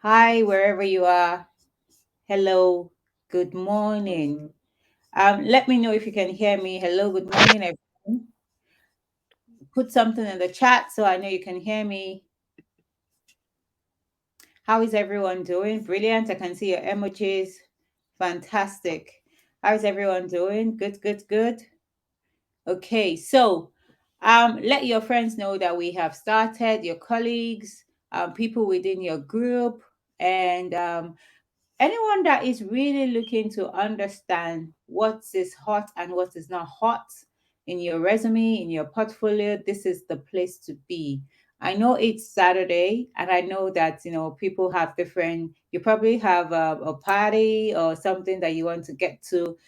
Hi, wherever you are. Hello, good morning. Let me know if you can hear me. Hello, good morning, everyone. Put something in the chat so I know you can hear me. How is everyone doing? Brilliant. I can see your emojis. Fantastic. How is everyone doing? Good, good, good. Okay, so let your friends know that we have started, your colleagues, people within your group, and anyone that is really looking to understand what is hot and what is not hot in your resume, in your portfolio, this is the place to be. I know it's Saturday, and I know that people have different. You probably have a party or something that you want to get to,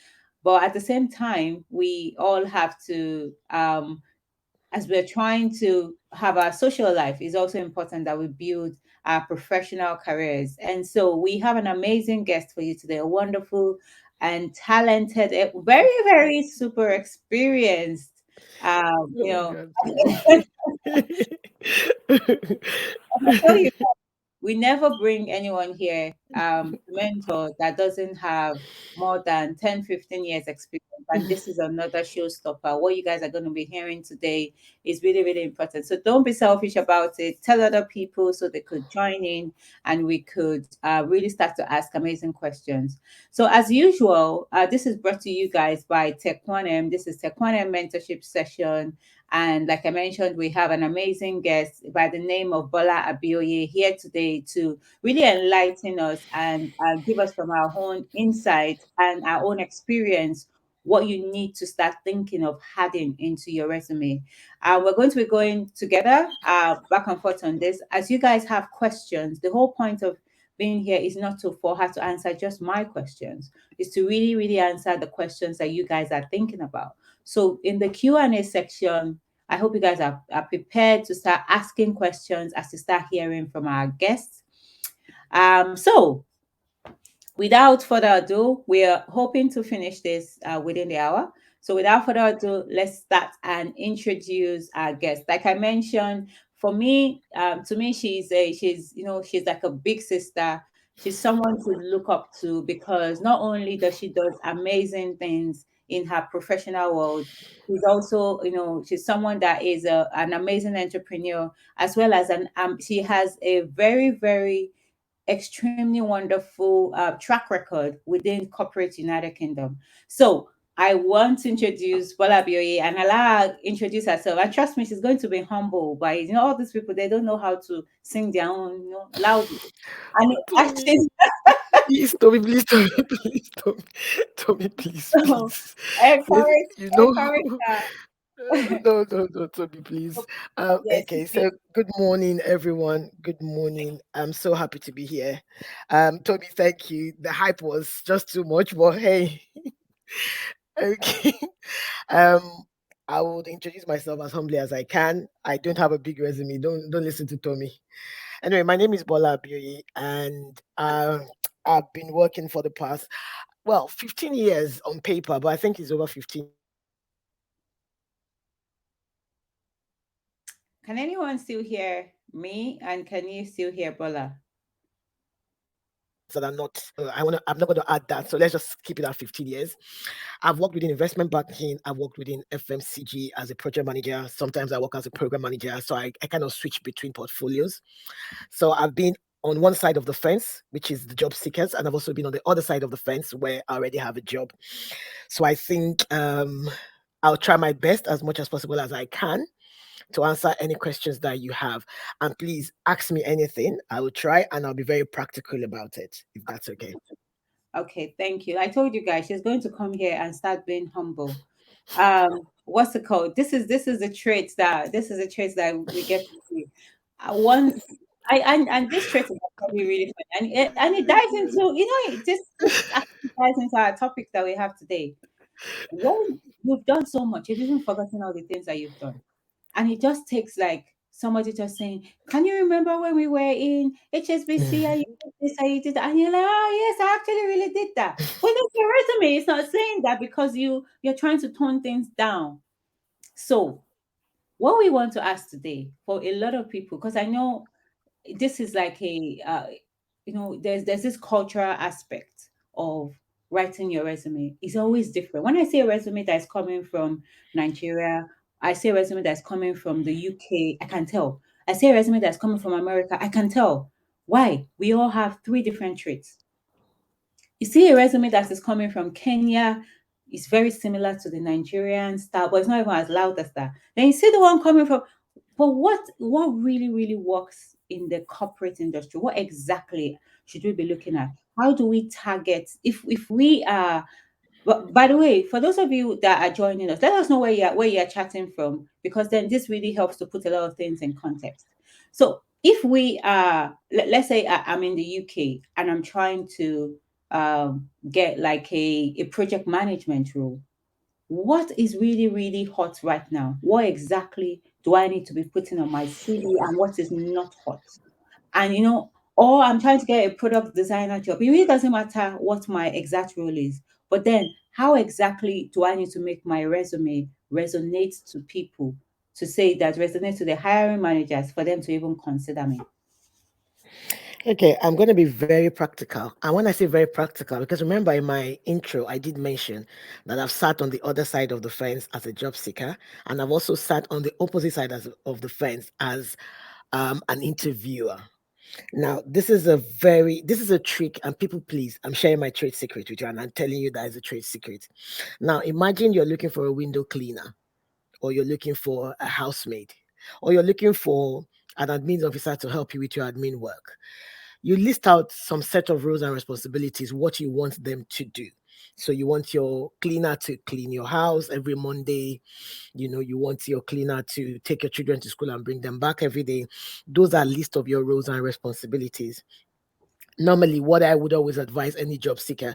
but at the same time, we all have to as we're trying to have our social life, it's also important that we build our professional careers. And so we have an amazing guest for you today, a wonderful and talented, very, very super experienced. Um, Oh you my know, God. I tell you, we never bring anyone here to mentor that doesn't have more than 10, 15 years experience. And this is another showstopper. What you guys are going to be hearing today is really, really important. So don't be selfish about it. Tell other people so they could join in and we could really start to ask amazing questions. So as usual, this is brought to you guys by Tech1M. This is Tech1M Mentorship Session. And like I mentioned, we have an amazing guest by the name of Bola Abioye here today to really enlighten us and give us from our own insight and our own experience what you need to start thinking of adding into your resume. We're going to be going together back and forth on this. As you guys have questions, the whole point of being here is not to for her to answer just my questions, is to really, really answer the questions that you guys are thinking about. So in the Q&A section, I hope you guys are prepared to start asking questions as you start hearing from our guests. So without further ado, we are hoping to finish this within the hour. So without further ado, let's start and introduce our guest. Like I mentioned, for me, to me, she's like a big sister. She's someone to look up to because not only does she does amazing things in her professional world, she's also, she's someone that is an amazing entrepreneur as well as she has a very, very extremely wonderful track record within corporate United Kingdom. So I want to introduce Bola Abioye and allow her introduce herself. And trust me, she's going to be humble. But all these people, they don't know how to sing their own, loudly. And Tommy, she's please, Tommy, please, Tommy, please, Tommy, Tommy, please, so please. Yes, encourage, you know, encourage her. no, no, no, Tommy, please. Yes, Okay, so good morning, everyone. Good morning. I'm so happy to be here. Tommy, thank you. The hype was just too much, but hey, okay. Um, I would introduce myself as humbly as I can. I don't have a big resume. Don't listen to Tommy. Anyway, my name is Bola Abioye, and I've been working for the past 15 years on paper, but I think it's over 15 can anyone still hear me? And can you still hear Bola? that are not. I'm not going to add that. So let's just keep it at 15 years. I've worked within investment banking. I've worked within FMCG as a project manager. Sometimes I work as a program manager. So I kind of switch between portfolios. So I've been on one side of the fence, which is the job seekers, and I've also been on the other side of the fence where I already have a job. So I think I'll try my best as much as possible as I can to answer any questions that you have. And please ask me anything. I will try and I'll be very practical about it, if that's okay. Okay, thank you. I told you guys she's going to come here and start being humble. What's the code? This is the traits that we get to see. Once and this trait is actually really funny, and it dives into this actually dives into our topic that we have today. When you've done so much, you've even forgotten all the things that you've done. And it just takes like somebody just saying, "Can you remember when we were in HSBC and you did this and you did that?" And you're like, "Oh yes, I actually really did that." But look, your resume is not saying that because you're trying to tone things down. So what we want to ask today for a lot of people, because I know this is like there's this cultural aspect of writing your resume. It's always different. When I say a resume that's coming from Nigeria, I say a resume that's coming from the UK, I can tell. I say a resume that's coming from America, I can tell. Why? We all have three different traits. You see a resume that is coming from Kenya, it's very similar to the Nigerian style, but it's not even as loud as that. Then you see the one coming from, but what really, really works in the corporate industry? What exactly should we be looking at? How do we target if we are, but by the way, for those of you that are joining us, let us know where you're chatting from, because then this really helps to put a lot of things in context. So if we are, let's say I'm in the UK and I'm trying to get like a project management role, what is really, really hot right now? What exactly do I need to be putting on my CV and what is not hot? And or I'm trying to get a product designer job. It really doesn't matter what my exact role is. But then how exactly do I need to make my resume resonate to people, to say that resonate to the hiring managers for them to even consider me? Okay, I'm going to be very practical. And when I say very practical, because remember in my intro, I did mention that I've sat on the other side of the fence as a job seeker, and I've also sat on the opposite side of the fence as an interviewer. Now, this is a trick, and people, please, I'm sharing my trade secret with you, and I'm telling you that is a trade secret. Now, imagine you're looking for a window cleaner, or you're looking for a housemaid, or you're looking for an admin officer to help you with your admin work. You list out some set of roles and responsibilities, what you want them to do. So you want your cleaner to clean your house every Monday. You want your cleaner to take your children to school and bring them back every day. Those are list of your roles and responsibilities. Normally, what I would always advise any job seeker,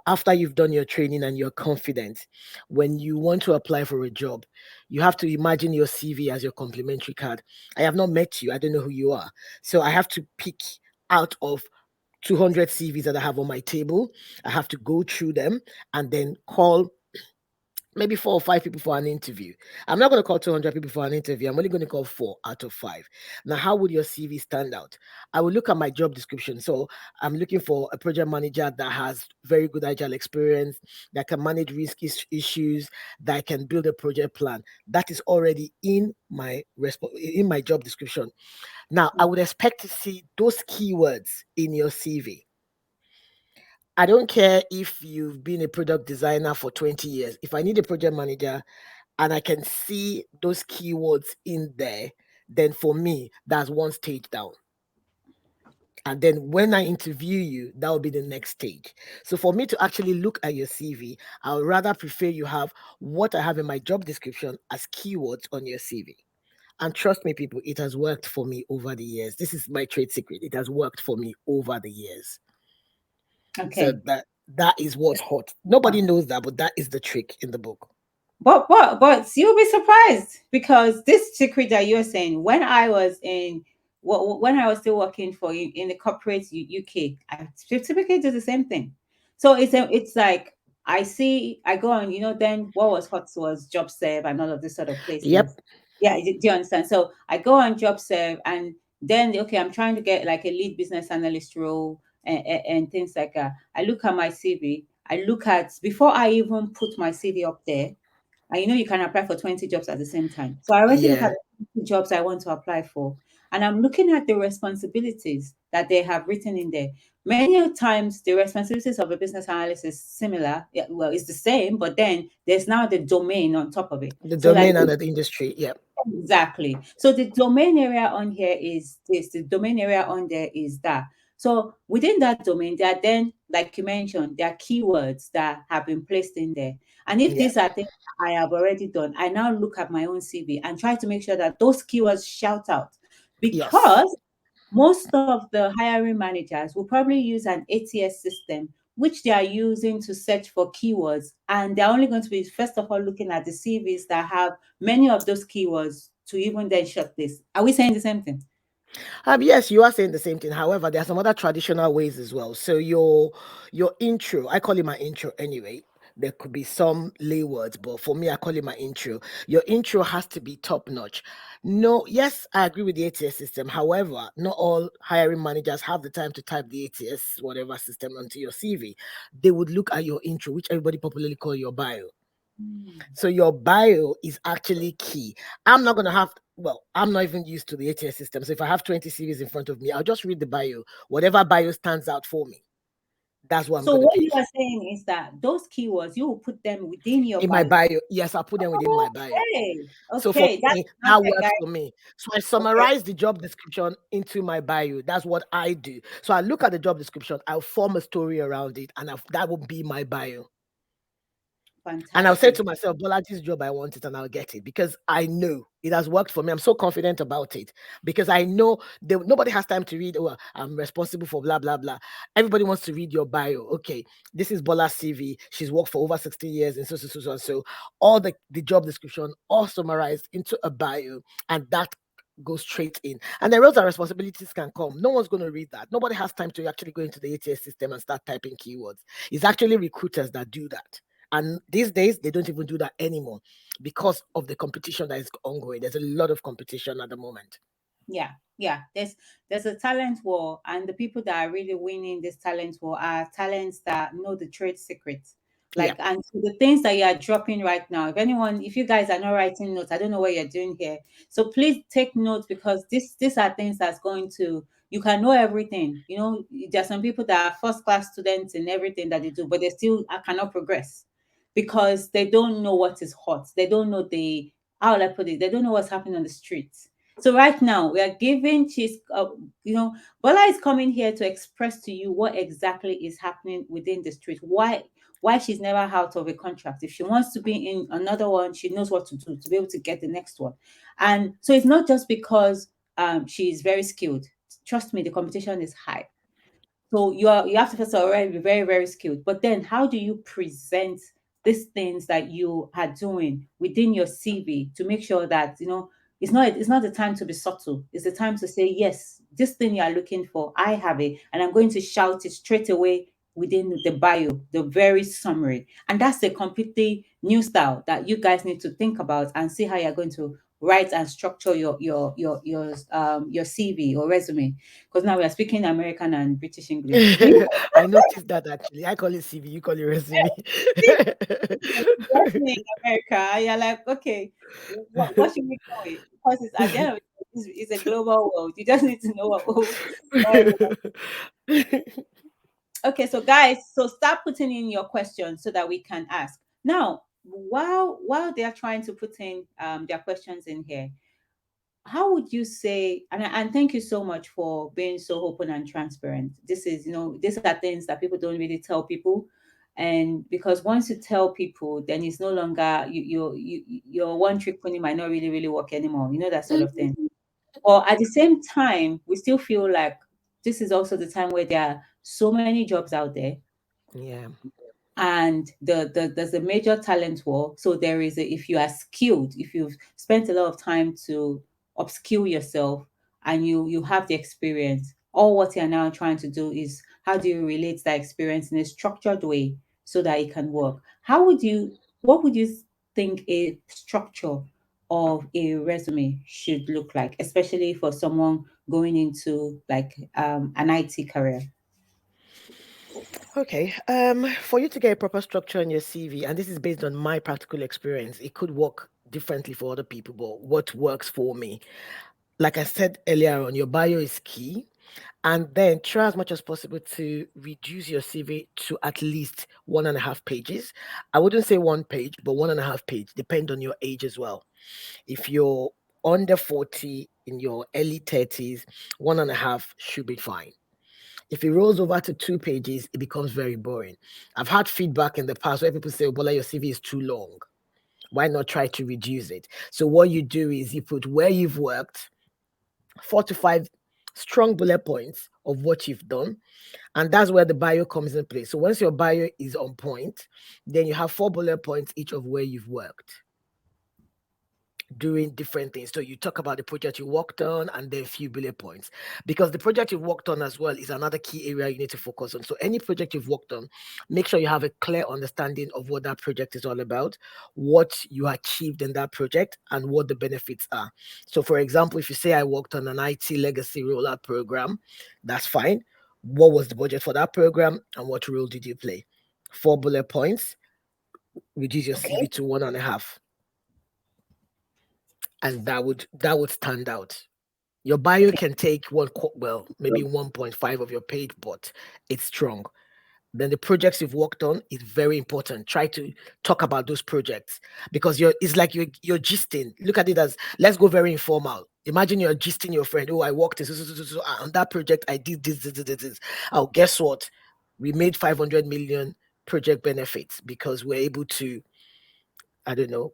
after you've done your training and you're confident, when you want to apply for a job, you have to imagine your CV as your complimentary card. I have not met you, I don't know who you are. So I have to pick out of 200 CVs that I have on my table. I have to go through them and then call maybe 4 or 5 people for an interview. I'm not going to call 200 people for an interview. I'm only going to call 4 out of 5. Now, how would your CV stand out? I will look at my job description. So I'm looking for a project manager that has very good agile experience, that can manage issues, that can build a project plan. That is already in my job description. Now, I would expect to see those keywords in your CV. I don't care if you've been a product designer for 20 years. If I need a project manager and I can see those keywords in there, then for me, that's one stage down. And then when I interview you, that will be the next stage. So for me to actually look at your CV, I would rather prefer you have what I have in my job description as keywords on your CV. And trust me, people, it has worked for me over the years. This is my trade secret. It has worked for me over the years. So Okay. that is what's hot. Nobody knows that, but that is the trick in the book. But you'll be surprised, because this secret that you're saying, when I was still working for you in the corporate UK, I typically do the same thing. So it's like I go on, then what was hot was JobServe and all of this sort of places. Yep. Yeah, do you understand? So I go on JobServe, and then okay, I'm trying to get like a lead business analyst role, and things like that. I look at my CV. I look at Before I even put my CV up there, and you can apply for 20 jobs at the same time. So I already look at Yeah. the 20 jobs I want to apply for. And I'm looking at the responsibilities that they have written in there. Many of times, the responsibilities of a business analyst is similar. Yeah, well, it's the same, but then there's now the domain on top of it. The So, like, domain and the industry. Yep. exactly. So the domain area on here is this, the domain area on there is that. So within that domain, there are then, like you mentioned, there are keywords that have been placed in there. And if Yep. these are things I have already done, I now look at my own CV and try to make sure that those keywords shout out. Yes. Because most of the hiring managers will probably use an ATS system, which they are using to search for keywords. And they're only going to be, first of all, looking at the CVs that have many of those keywords to even then shortlist. Are we saying the same thing? Yes, you are saying the same thing. However, there are some other traditional ways as well. So your intro, I call it my intro anyway. There could be some lay words, but for me, I call it my intro. Your intro has to be top notch. No, yes, I agree with the ATS system. However, not all hiring managers have the time to type the ATS whatever system onto your CV. They would look at your intro, which everybody popularly call your bio. Mm. So your bio is actually key. I'm not gonna have I'm not even used to the ATS system. So if I have 20 CVs in front of me, I'll just read the bio. Whatever bio stands out for me, that's what I'm So gonna what you pick. are saying is that those keywords, you will put them within your In my bio. bio, yes, I'll put them within my bio. Okay. So for Okay. That's me, that noted, works for guys. me. So I Okay. summarize the job description into my bio. That's what I do. So I look at the job description, I'll form a story around it, and that will be my bio. And I'll say Fantastic. to myself, Bola, this job, I want it and I'll get it because I know it has worked for me. I'm so confident about it because I know nobody has time to read, oh, I'm responsible for blah, blah, blah. Everybody wants to read your bio. Okay, this is Bola's CV. She's worked for over 60 years and so, so, so, so. So all the job description, all summarized into a bio, and that goes straight in. And the roles and responsibilities can come. No one's going to read that. Nobody has time to actually go into the ATS system and start typing keywords. It's actually recruiters that do that. And these days, they don't even do that anymore because of the competition that is ongoing. There's a lot of competition at the moment. Yeah, yeah. There's a talent war, and the people that are really winning this talent war are talents that know the trade secrets. Yeah. Like, and so the things that you are dropping right now, if you guys are not writing notes, I don't know what you're doing here. So please take notes because these are things that's going to you can know everything. There are some people that are first class students in everything that they do, but they still cannot progress because they don't know what is hot. They don't know how will I put it? They don't know what's happening on the streets. So right now we are giving she's Bola is coming here to express to you what exactly is happening within the street. Why she's never out of a contract. If she wants to be in another one, she knows what to do to be able to get the next one. And so it's not just because she's very skilled. Trust me, the competition is high. So you have to first already be very, very skilled. But then how do you present these things that you are doing within your CV to make sure that it's not the time to be subtle. It's the time to say, yes, this thing you are looking for, I have it, and I'm going to shout it straight away within the bio, the very summary. And that's a completely new style that you guys need to think about and see how you're going to write and structure your CV or resume, because now we are speaking American and British English. Do you I noticed that actually. I call it CV, you call it resume. see resume in America? You're like, okay, what should we call it? Because it's at the end of it, it's a global world. You just need to know what. Okay, so guys, so start putting in your questions so that we can ask. Now, while they are trying to put in their questions in here, how would you say, and thank you so much for being so open and transparent. These are things that people don't really tell people. And because once you tell people, then it's no longer your one trick pony might not really really work anymore, that sort of thing. Or at the same time, we still feel like this is also the time where there are so many jobs out there, Yeah. and there's a major talent war. So if you are skilled, if you've spent a lot of time to upskill yourself and you have the experience, all what you're now trying to do is how do you relate that experience in a structured way so that it can work. What would you think a structure of a resume should look like, especially for someone going into like an IT career? Okay. For you to get a proper structure in your CV, and this is based on my practical experience, it could work differently for other people, but what works for me, like I said earlier on, your bio is key. And then try as much as possible to reduce your CV to at least 1.5 pages. I wouldn't say 1 page, but 1.5 page, depend on your age as well. If you're under 40 in your early 30s, 1.5 should be fine. If it rolls over to 2 pages, it becomes very boring. I've had feedback in the past where people say, oh, Bola, your CV is too long. Why not try to reduce it? So what you do is you put where you've worked, 4 to 5 strong bullet points of what you've done, and that's where the bio comes in place. So once your bio is on point, then you have 4 bullet points each of where you've worked. doing different things. So you talk about the project you worked on and then a few bullet points. Because the project you've worked on as well is another key area you need to focus on. So any project you've worked on, make sure you have a clear understanding of what that project is all about, what you achieved in that project, and what the benefits are. So for example, if you say I worked on an IT legacy rollout program, that's fine. What was the budget for that program and what role did you play? 4 bullet points, reduce your Okay. CV to 1.5, and that would stand out. Your bio Okay. can take well, maybe 1.5 of your page, but it's strong. Then the projects you've worked on is very important. Try to talk about those projects because it's like you're gisting. Look at it as, let's go very informal. Imagine you're gisting your friend. Oh, I worked on that project. I did this. Oh, guess what? We made 500 million project benefits because we're able to, I don't know,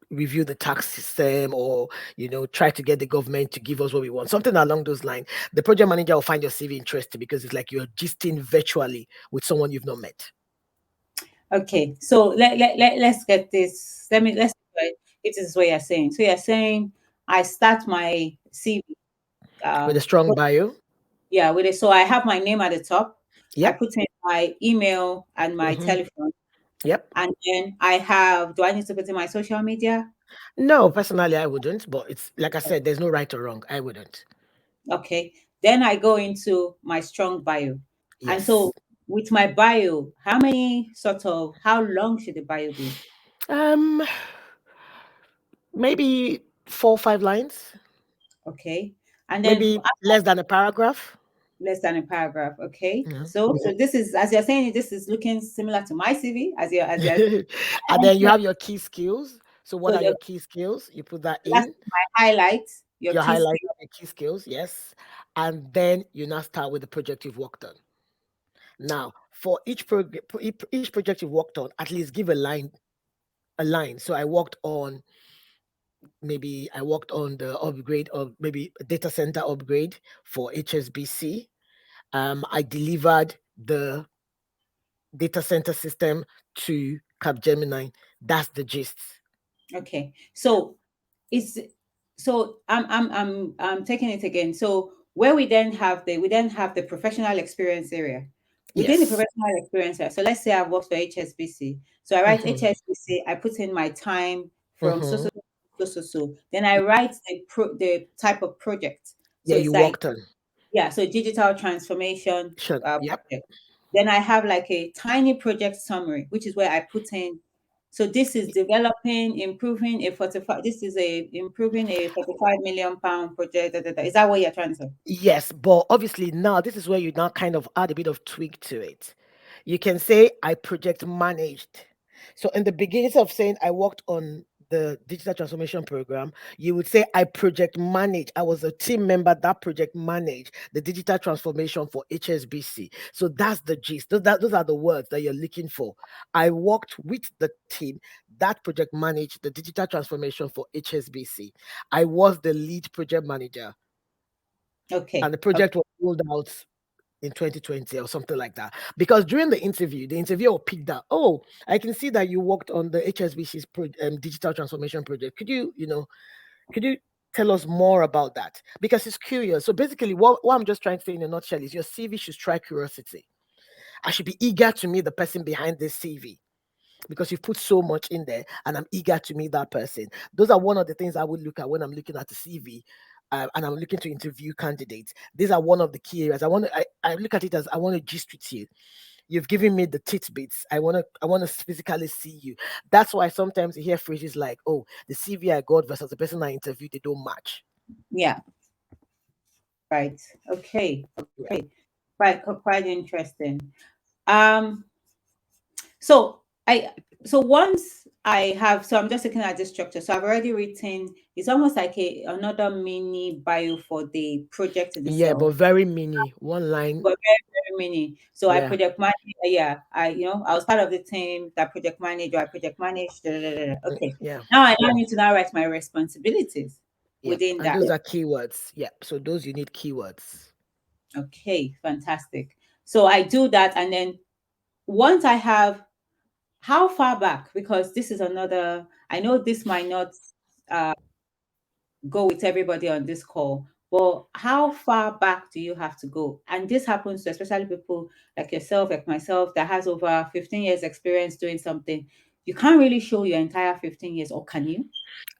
review the tax system, or try to get the government to give us what we want, something along those lines. The project manager will find your CV interesting because it's like you're gisting virtually with someone you've not met. Okay. So let's get this. Let's if this is what you're saying. So you're saying I start my CV. With a strong bio. Yeah, with it. So I have my name at the top. I Yep. put in my email and my Hmm. telephone. Yep. And then I have, do I need to put in my social media? No, personally I wouldn't, but it's like I said, there's no right or wrong. I wouldn't. Okay. Then I go into my strong bio. And Yes. so with my bio, how long should the bio be? um Maybe 4 or 5 lines. Okay. And then Maybe less than a paragraph. less than a paragraph. Okay. Yeah. So this is, as you're saying, this is looking similar to my CV as you're And then you have your key skills. So what so are your the key skills? You put that last in. my highlights, your Your key highlight skill. of your key skills, yes. And then you now start with the project you've worked on. Now, for each project you've worked on, at least give a line. So I worked on the upgrade of maybe a data center upgrade for HSBC. I delivered the data center system to Capgemini. That's the gist. Okay. So it's I'm taking it again. So where we then have the professional experience area. Within the Yes. professional experience area, so let's say I've worked for HSBC. So I write Mm-hmm. HSBC, I put in my time from Mm-hmm. so. Then I write the type of project. So Yeah, it's you like, worked on. yeah, so digital transformation Sure. Yep. project. Then I have like a tiny project summary, which is where I put in. So this is developing, improving a 45. This is a improving a 45 million pound project. Da, da, da. Is that what you're trying to say? Yes, but obviously now this is where you now kind of add a bit of tweak to it. You can say I project managed. So in the beginning of saying I worked on the digital transformation program, you would say I project managed. I was a team member that project managed the digital transformation for HSBC. So that's the gist. Those are the words that you're looking for. I worked with the team that project managed the digital transformation for HSBC. I was the lead project manager and Okay. the Okay. project was rolled out in 2020 or something like that. Because during the interviewer picked that, oh, I can see that you worked on the HSBC's digital transformation project. Could you tell us more about that? Because it's curious. So basically, what I'm just trying to say in a nutshell is your CV should strike curiosity. I should be eager to meet the person behind this CV because you've put so much in there and I'm eager to meet that person. Those are one of the things I would look at when I'm looking at the CV. And I'm looking to interview candidates. These are one of the key areas. I look at it as I want to gist with you. You've given me the tidbits. I want to physically see you. That's why sometimes you hear phrases like, "Oh, the CV I got versus the person I interviewed, they don't match." Yeah. Right. Okay. Yeah. Okay. Quite interesting. Um. So I so once I have so I'm just looking at this structure. So I've already written. It's almost like another mini bio for the project in Yeah, itself, but very mini, one line. but very many. So I Yeah, project manage. Yeah, I was part of the team that project manage. Or I project manage. Da, da, da, da. Okay. yeah, Now I now need to now write my responsibilities yeah. within And that. those are keywords. Yeah, so those you need keywords. Okay, fantastic. So I do that, and then once I have how far back, because this is another. I know this might not. go with everybody on this call, but how far back do you have to go? And this happens to especially people like yourself, like myself, that has over 15 years experience doing something. You can't really show your entire 15 years, or can you?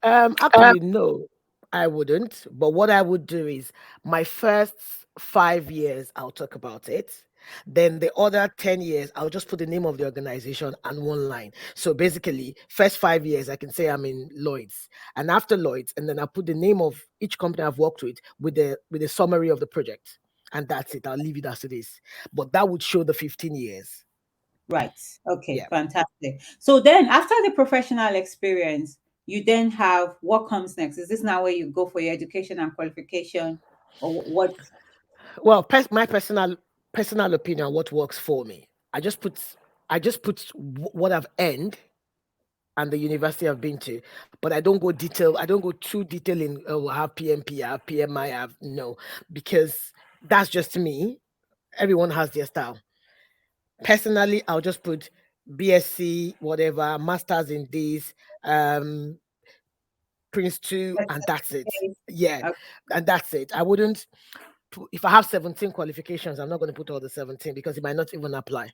Actually, no, I wouldn't. But what I would do is my first 5 years, I'll talk about it. Then the other 10 years, I'll just put the name of the organization and one line. So basically, first 5 years, I can say I'm in Lloyd's. And after Lloyd's, and then I'll put the name of each company I've worked with the summary of the project. And that's it. I'll leave it as it is. But that would show the 15 years. Right. Okay, Yeah. fantastic. So then after the professional experience, you then have what comes next? Is this now where you go for your education and qualification, or what? Well, my personal opinion, what works for me. I just put what I've earned and the university I've been to, but I don't go detail. I don't go too detail in I have PMP, I have PMI, I have no, because that's just me. Everyone has their style. Personally, I'll just put BSc, whatever, masters in this, um, Prince two, and that's it. Yeah, Okay, and that's it. I wouldn't if I have 17 qualifications, I'm not going to put all the 17 because it might not even apply.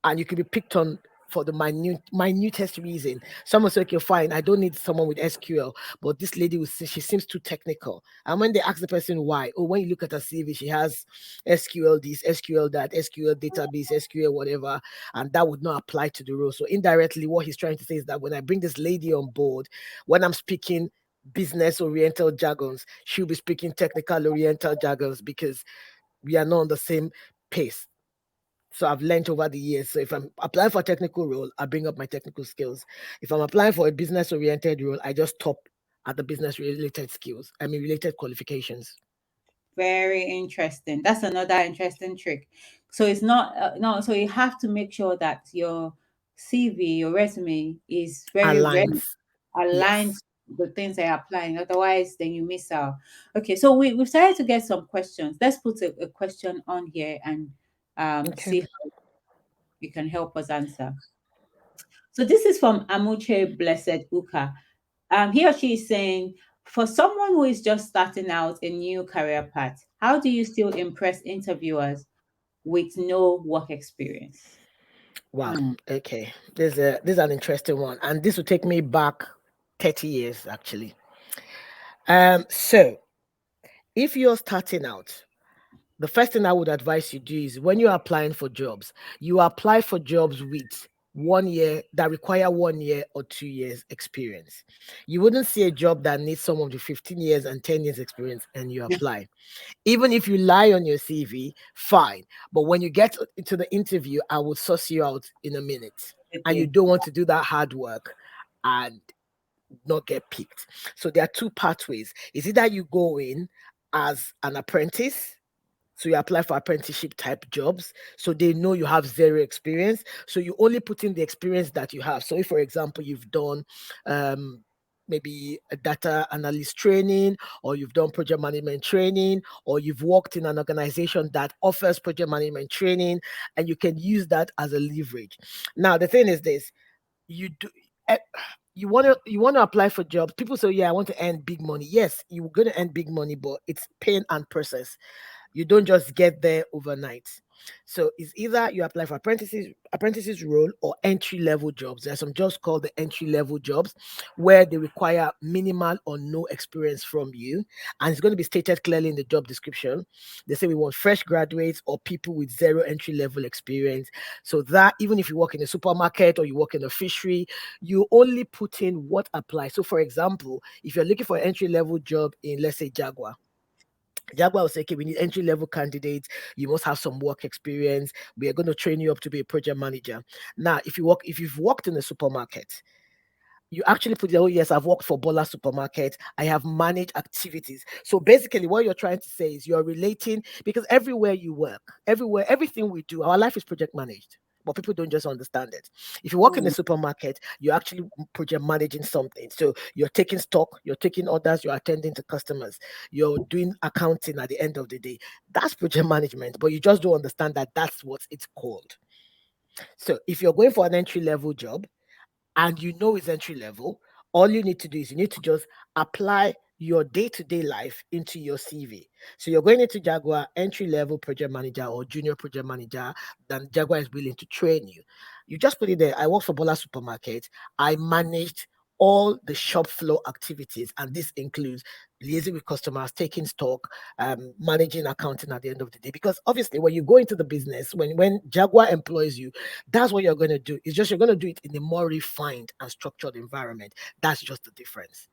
And you could be picked on for the minutest reason. Someone say, okay, fine, I don't need someone with SQL, but this lady she seems too technical. And when they ask the person why, oh, when you look at her CV, she has SQL this, SQL that, SQL database, SQL whatever, and that would not apply to the role. So indirectly, what he's trying to say is that when I bring this lady on board, when I'm speaking business oriental jargons, she'll be speaking technical oriental jargons because we are not on the same pace. So I've learned over the years. So if I'm applying for a technical role, I bring up my technical skills. If I'm applying for a business oriented role, I just top at the business related skills. I mean related qualifications. very interesting. That's another interesting trick. So it's not no. So you have to make sure that your CV, your resume, is very Aligns. aligned Yes. to the things they are applying. Otherwise, then you miss out. Okay, so we've started to get some questions. Let's put a question on here and Okay. see how you can help us answer. So this is from Amuche Blessed Uka. He or she is saying, for someone who is just starting out a new career path, how do you still impress interviewers with no work experience? Wow. Hmm. Okay. This is an interesting one. And this will take me back 30 years actually. So if you're starting out, the first thing I would advise you do is when you're applying for jobs, you apply for jobs with 1 year that require 1 year or 2 years experience. You wouldn't see a job that needs someone with 15 years and 10 years experience and you apply. Even if you lie on your CV, fine. But when you get into the interview, I will suss you out in a minute. And you Okay. don't want to do that hard work and not get picked. So there are two pathways. It's either you go in as an apprentice, so you apply for apprenticeship type jobs. So they know you have zero experience. So you only put in the experience that you have. So if, for example, you've done um, maybe a data analyst training, or you've done project management training, or you've worked in an organization that offers project management training, and you can use that as a leverage. Now, the thing is this, you do. eh, you want to apply for jobs. People say, "Yeah, I want to earn big money." Yes, you're going to earn big money, but it's pain and process. You don't just get there overnight. So it's either you apply for apprentices role or entry level jobs. There are some jobs called the entry level jobs where they require minimal or no experience from you. And it's going to be stated clearly in the job description. They say we want fresh graduates or people with zero entry level experience. So that even if you work in a supermarket or you work in a fishery, you only put in what applies. So for example, if you're looking for an entry level job in, let's say, Jaguar will say, okay, we need entry level candidates. You must have some work experience. We are going to train you up to be a project manager. Now, if you've worked in a supermarket, you actually put there, oh yes, I've worked for Bola Supermarket. I have managed activities. So basically, what you're trying to say is you're relating because everywhere you work, everywhere, everything we do, our life is project managed. But people don't just understand it. If you work in a Mm, supermarket, you're actually project managing something. So you're taking stock, you're taking orders, you're attending to customers, you're doing accounting at the end of the day. That's project management, but you just don't understand that that's what it's called. So if you're going for an entry level job, and you know it's entry level, All you need to do is you need to just apply your day-to-day life into your CV. So you're going into Jaguar, entry level project manager or junior project manager, then Jaguar is willing to train you. You just put it there. I work for Bola Supermarket. I managed all the shop floor activities, and this includes liaising with customers, taking stock, managing accounting at the end of the day. Because obviously, when you go into the business, when Jaguar employs you, that's what you're going to do. It's just you're going to do it in a more refined and structured environment. That's just the difference.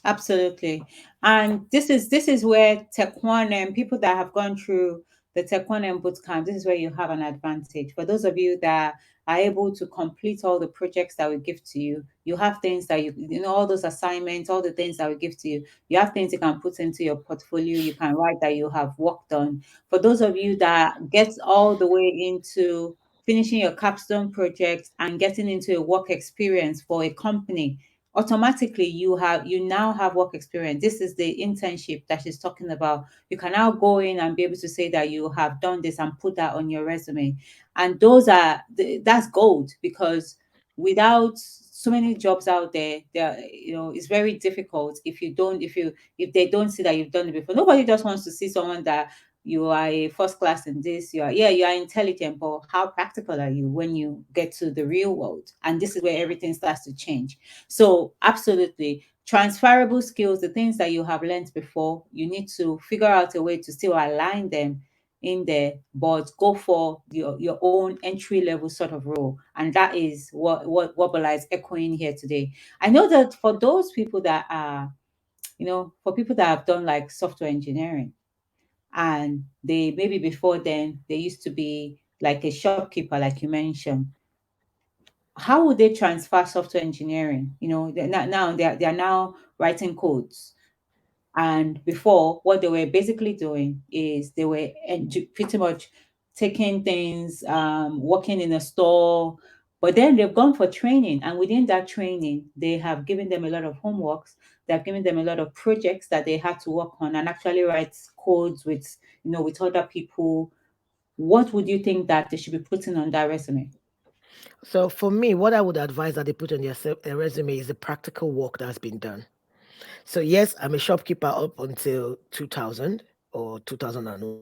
Absolutely. And this is where Tech1 and people that have gone through the Tech1M bootcamp, this is where you have an advantage. For those of you that are able to complete all the projects that we give to you, you have things that you know, all those assignments, all the things that we give to you, you have things you can put into your portfolio, you can write that you have worked on. For those of you that get all the way into finishing your capstone project and getting into a work experience for a company, automatically you now have work experience. This is the internship that she's talking about. You can now go in and be able to say that you have done this and put that on your resume. And that's gold, because without so many jobs out there, it's very difficult if they don't see that you've done it before. Nobody just wants to see someone that you are a first class in this, you are intelligent, but how practical are you when you get to the real world? And this is where everything starts to change. So absolutely, transferable skills, the things that you have learned before, you need to figure out a way to still align them in there, but go for your own entry level sort of role. And that is what Bola is echoing here today. I know that for those people that are, for people that have done like software engineering, and they maybe before then they used to be like a shopkeeper, like you mentioned, how would they transfer software engineering? They're not, now they are now writing codes. And before, what they were basically doing is they were pretty much taking things, working in a store. But then they've gone for training, and within that training, they have given them a lot of homeworks. They have given them a lot of projects that they had to work on and actually write codes with other people. What would you think that they should be putting on that resume? So for me, what I would advise that they put on their resume is the practical work that's been done. So yes, I'm a shopkeeper up until 2000 or 2001.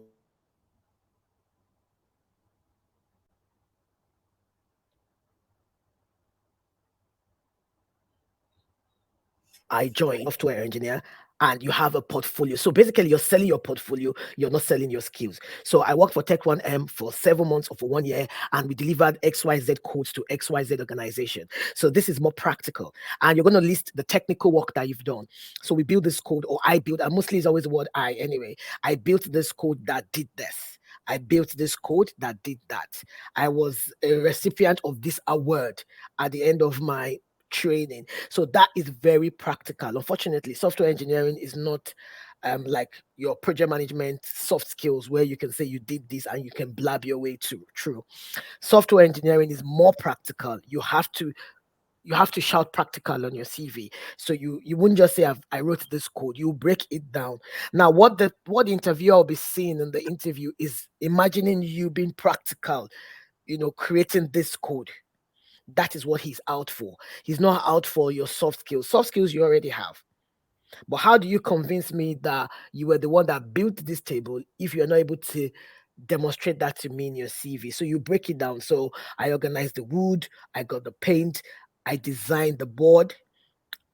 I joined software engineer and you have a portfolio. So basically you're selling your portfolio, you're not selling your skills. So I worked for Tech1M for 7 months or for 1 year and we delivered XYZ codes to XYZ organization. So this is more practical. And you're going to list the technical work that you've done. So we built this code, or I built, and mostly it's always the word I anyway. I built this code that did this. I built this code that did that. I was a recipient of this award at the end of my training. So that is very practical. Unfortunately, software engineering is not like your project management soft skills where you can say you did this and you can blab your way to through. Software engineering is more practical. You have to shout practical on your CV. So you wouldn't just say I wrote this code. You break it down. Now, what the interviewer will be seeing in the interview is imagining you being practical. Creating this code. That is what he's out for. He's not out for your soft skills. Soft skills you already have. But how do you convince me that you were the one that built this table if you're not able to demonstrate that to me in your CV? So you break it down. So I organized the wood, I got the paint, I designed the board,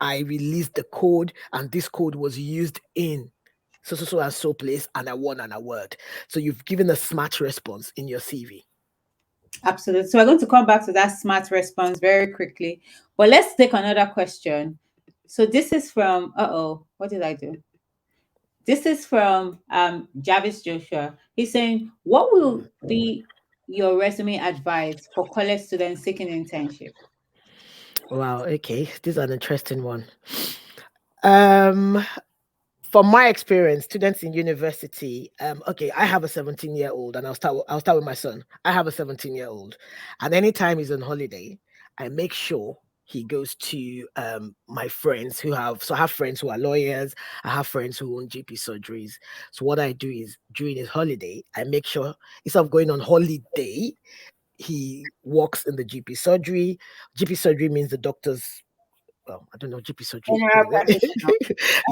I released the code, and this code was used in so and so place, and I won an award. So you've given a smart response in your CV. Absolutely. So we're going to come back to that smart response very quickly. But let's take another question. So this is from, what did I do? This is from Jarvis Joshua. He's saying, what will be your resume advice for college students seeking internship? Wow, okay. This is an interesting one. Um, from my experience, students in university, okay, I have a 17-year-old, and I'll start with my son. I have a 17-year-old, and anytime he's on holiday, I make sure he goes to my friends who have so I have friends who are lawyers, I have friends who own GP surgeries. So what I do is during his holiday, I make sure instead of going on holiday, he works in the GP surgery. GP surgery means the doctors well, I don't know, GP surgery General anyway. practitioner.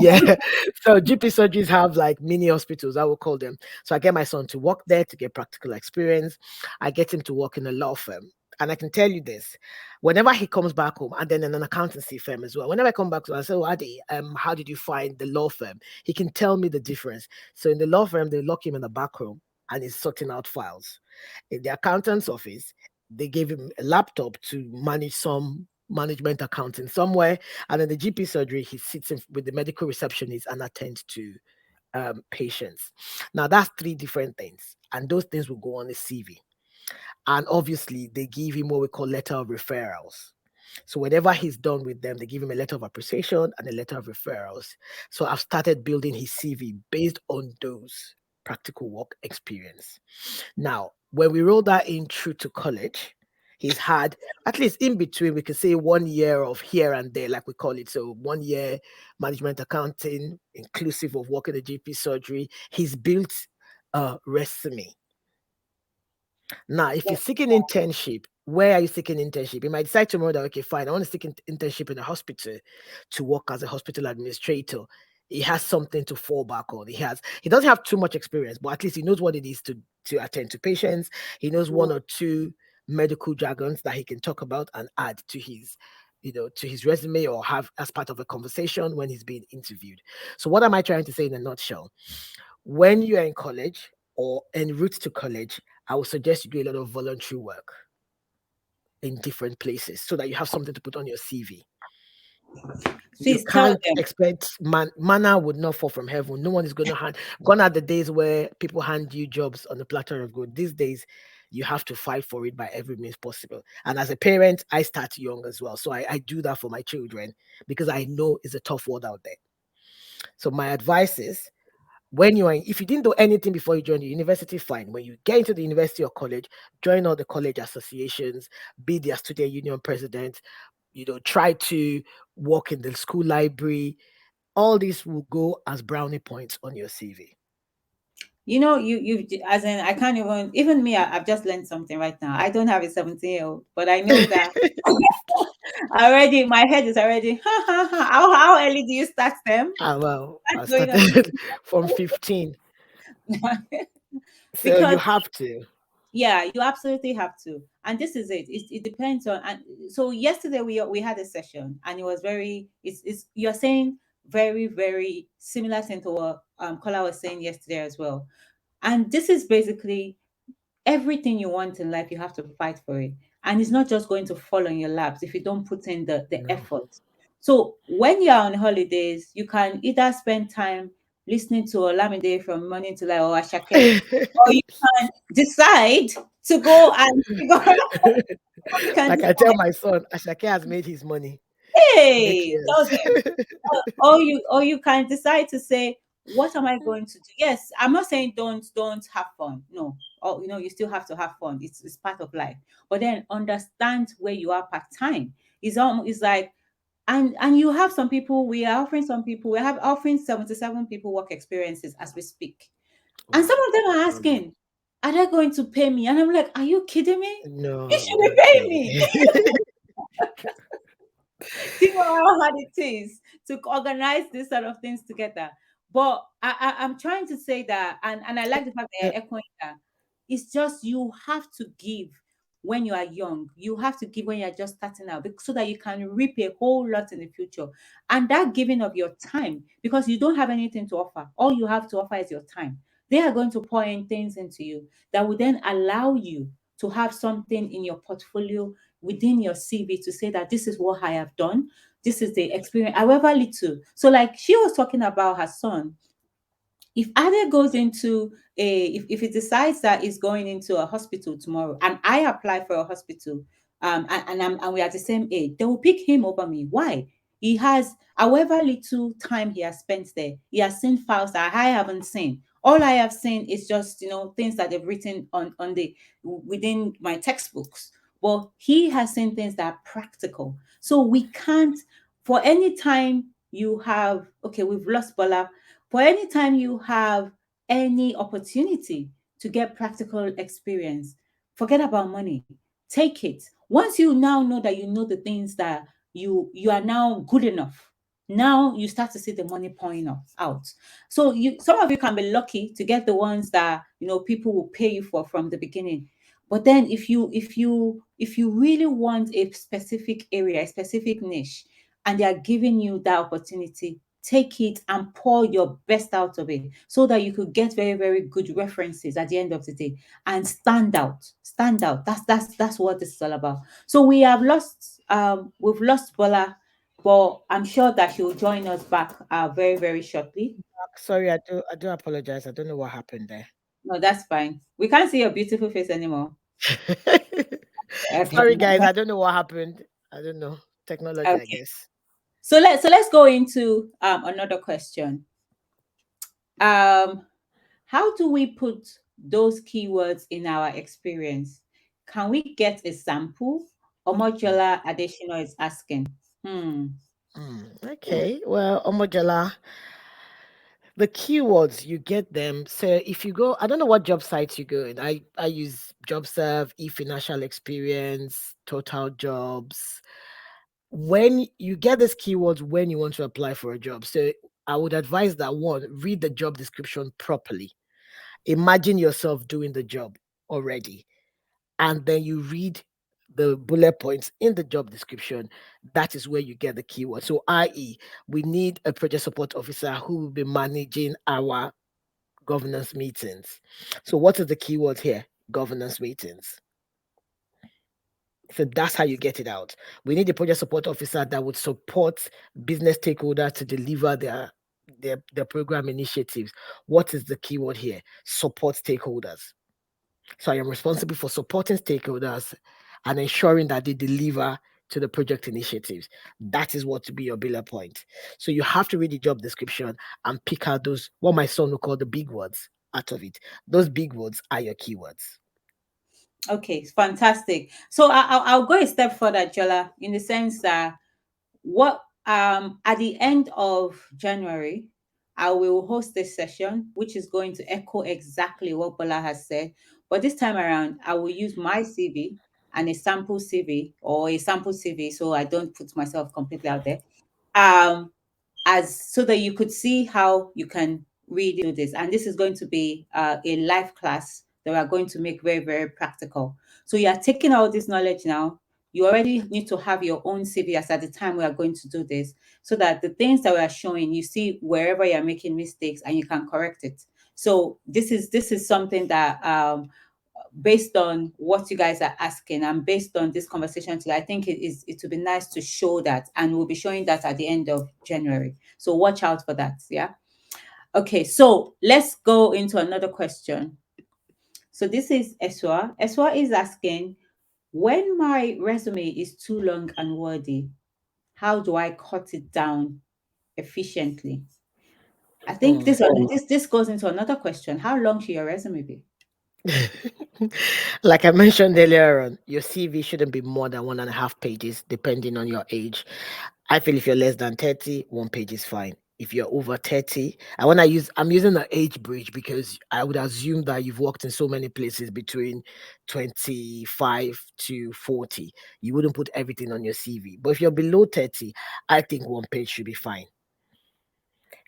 Yeah. So GP surgeries have like mini hospitals, I will call them. So I get my son to work there to get practical experience. I get him to work in a law firm. And I can tell you this, whenever he comes back home, and then in an accountancy firm as well, whenever I come back to him, I say, oh, Adi, how did you find the law firm? He can tell me the difference. So in the law firm, they lock him in the back room and he's sorting out files. In the accountant's office, they gave him a laptop to manage some management accounting somewhere. And in the GP surgery, he sits with the medical receptionist and attends to patients. Now, that's three different things. And those things will go on his CV. And obviously, they give him what we call letter of referrals. So whenever he's done with them, they give him a letter of appreciation and a letter of referrals. So I've started building his CV based on those practical work experience. Now, when we roll that in through to college, he's had at least in between, we could say 1 year of here and there, like we call it. So 1 year management accounting, inclusive of working the GP surgery. He's built a resume. Now, if you're seeking internship, where are you seeking internship? You might decide tomorrow that, okay, fine, I want to seek internship in a hospital to work as a hospital administrator. He has something to fall back on. He doesn't have too much experience, but at least he knows what it is to attend to patients. He knows one or two medical jargons that he can talk about and add to his resume or have as part of a conversation when he's being interviewed. So what am I trying to say in a nutshell? When you are in college or en route to college, I would suggest you do a lot of voluntary work in different places so that you have something to put on your CV. You Please tell can't them. expect manna would not fall from heaven. No one is going to hand. Gone are the days where people hand you jobs on a platter of gold. These days, you have to fight for it by every means possible. And as a parent, I start young as well. So I do that for my children because I know it's a tough world out there. So my advice is if you didn't do anything before you joined the university, fine. When you get into the university or college, join all the college associations, be their student union president, try to work in the school library. All this will go as brownie points on your CV. You as in, I can't even me. I've just learned something right now. I don't have a 17-year-old, but I know that already. My head is already. Ha ha ha. How early do you start them? Well, What's I going on? started from 15. So you Because have to. yeah, you absolutely have to. And this is it depends on. And so yesterday we had a session, and it was very. It's you're saying very very similar thing to what Kola was saying yesterday as well. And this is basically everything you want in life, you have to fight for it. And it's not just going to fall on your laps if you don't put in the No. effort. So when you're on holidays, you can either spend time listening to Olamide from morning to like or Ashake, or you can decide to go and figure out. You can Like I tell decide, my son, Ashake has made his money. Make hey, tell yours. them. Or you can decide to say, what am I going to do? Yes, I'm not saying don't have fun. No. Or you still have to have fun. It's part of life. But then understand where you are part time. It's like, and you have some people, we have offering 77 people work experiences as we speak. And some Wow. of them are Um, asking, are they going to pay me? And I'm like, are you kidding me? You no, should be don't paying pay. me. See how hard it is to organize these sort of things together. But I'm trying to say that, and I like the fact that you're echoing that. It's just you have to give when you are young. You have to give when you're just starting out so that you can reap a whole lot in the future. And that giving of your time, because you don't have anything to offer. All you have to offer is your time. They are going to pour in things into you that will then allow you to have something in your portfolio within your CV to say that this is what I have done. This is the experience, however little. So, like she was talking about her son, if Ade goes into if he decides that he's going into a hospital tomorrow and I apply for a hospital, and we are the same age, they will pick him over me. Why? He has however little time he has spent there, he has seen files that I haven't seen. All I have seen is just things that they've written on the within my textbooks. But he has seen things that are practical. So we can't, for any time you have, okay, we've lost Bola, for any time you have any opportunity to get practical experience, forget about money. Take it. Once you now know that you know the things that you are now good enough. Now you start to see the money pouring out. So some of you can be lucky to get the ones that people will pay you for from the beginning. But then if you really want a specific area, a specific niche, and they are giving you that opportunity, take it and pour your best out of it so that you could get very, very good references at the end of the day and stand out. Stand out. That's what this is all about. So we've lost Bola, but I'm sure that she'll join us back very, very shortly. Sorry, I do apologize. I don't know what happened there. No, that's fine. We can't see your beautiful face anymore. Okay. Sorry, guys. I don't know what happened. I don't know. Technology, I Okay. guess. So let's go into another question. Um how do we put those keywords in our experience? Can we get a sample? Omojola Additional is asking. Hmm. Okay. Well, Omojala, the keywords you get them. So if you go, I don't know what job sites you go in. I use JobServe, eFinancial Experience, Total Jobs. When you get these keywords when you want to apply for a job, so I would advise that one, read the job description properly. Imagine yourself doing the job already, and then you read the bullet points in the job description. That is where you get the keyword. So, i.e., we need a project support officer who will be managing our governance meetings. So, what is the keyword here? Governance meetings. So that's how you get it out. We need a project support officer that would support business stakeholders to deliver their program initiatives. What is the keyword here? Support stakeholders. So I am responsible for supporting stakeholders and ensuring that they deliver to the project initiatives. That is what to be your bullet point. So you have to read the job description and pick out those, what my son will call the big words out of it. Those big words are your keywords. Okay, fantastic. So I'll go a step further, Jola, in the sense that what at the end of January, I will host this session, which is going to echo exactly what Bola has said. But this time around, I will use my CV and a sample CV or a sample CV, so I don't put myself completely out there. Um, as so that you could see how you can really do this. And this is going to be a live class that we are going to make very, very practical. So you are taking all this knowledge now. You already need to have your own CV as at the time we are going to do this, so that the things that we are showing, you see wherever you're making mistakes and you can correct it. So this is something that based on what you guys are asking and based on this conversation today, I think it would be nice to show that, and we'll be showing that at the end of January. So watch out for that. Yeah. Okay, so let's go into another question. So this is Eswa. Eswa is asking, when my resume is too long and wordy, how do I cut it down efficiently? I think Mm. this goes into another question. How long should your resume be? Like I mentioned earlier on, your CV shouldn't be more than 1.5 pages, depending on your age. I feel if you're less than 30, 1 page is fine. If you're over 30, I'm using the age bridge because I would assume that you've worked in so many places between 25 to 40. You wouldn't put everything on your CV. But if you're below 30, I think 1 page should be fine.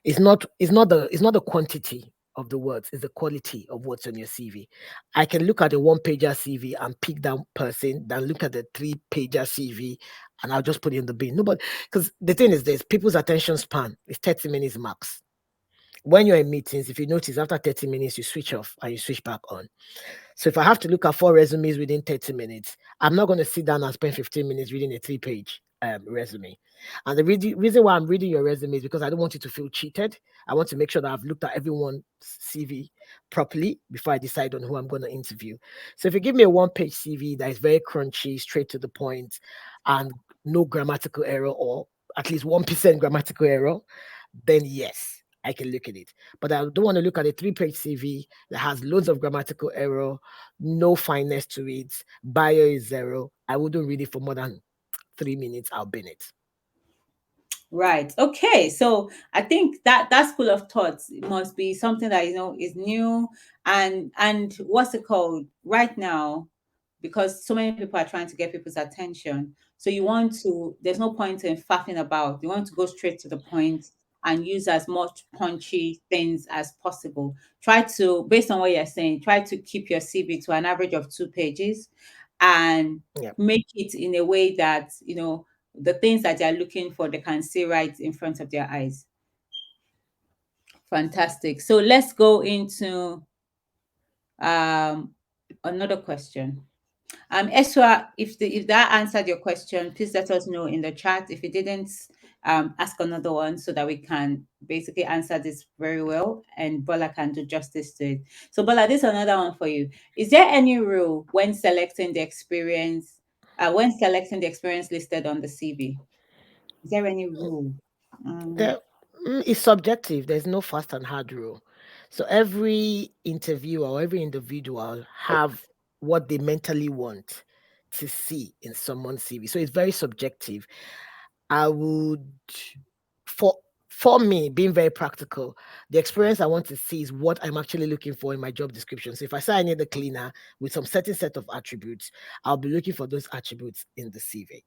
It's not the quantity of the words, it's the quality of what's on your CV. I can look at a 1 pager CV and pick that person, then look at the 3 pager CV and I'll just put it in the bin. Nobody, because the thing is this, people's attention span is 30 minutes max. When you're in meetings, if you notice after 30 minutes, you switch off and you switch back on. So if I have to look at 4 resumes within 30 minutes, I'm not going to sit down and spend 15 minutes reading a 3 page resume. And the reason why I'm reading your resume is because I don't want you to feel cheated. I want to make sure that I've looked at everyone's CV properly before I decide on who I'm going to interview. So if you give me a 1 page CV that is very crunchy, straight to the point, and no grammatical error or at least 1% grammatical error, then yes, I can look at it. But I don't want to look at a 3 page CV that has loads of grammatical error, no fineness to it, bio is zero. I wouldn't read it for more than 3 minutes. I'll bin it. Right. Okay. So I think that school of thoughts must be something that is new, and what's it called right now? because so many people are trying to get people's attention. So you want to, there's no point in faffing about. You want to go straight to the point and use as much punchy things as possible. Try to, based on what you're saying, try to keep your CV to an average of 2 pages, and Yeah. make it in a way that, the things that they're looking for, they can see right in front of their eyes. Fantastic. So let's go into another question. Esra, if that answered your question, please let us know in the chat. If it didn't, ask another one so that we can basically answer this very well, and Bola can do justice to it. So Bola, this is another one for you. Is there any rule when selecting the experience listed on the CV? Is there any rule? Mm, There, it's subjective. There's no fast and hard rule. So every interviewer or every individual have what they mentally want to see in someone's CV. So it's very subjective. I would, for for me, being very practical, the experience I want to see is what I'm actually looking for in my job description. So if I say I need a cleaner with some certain set of attributes, I'll be looking for those attributes in the CV.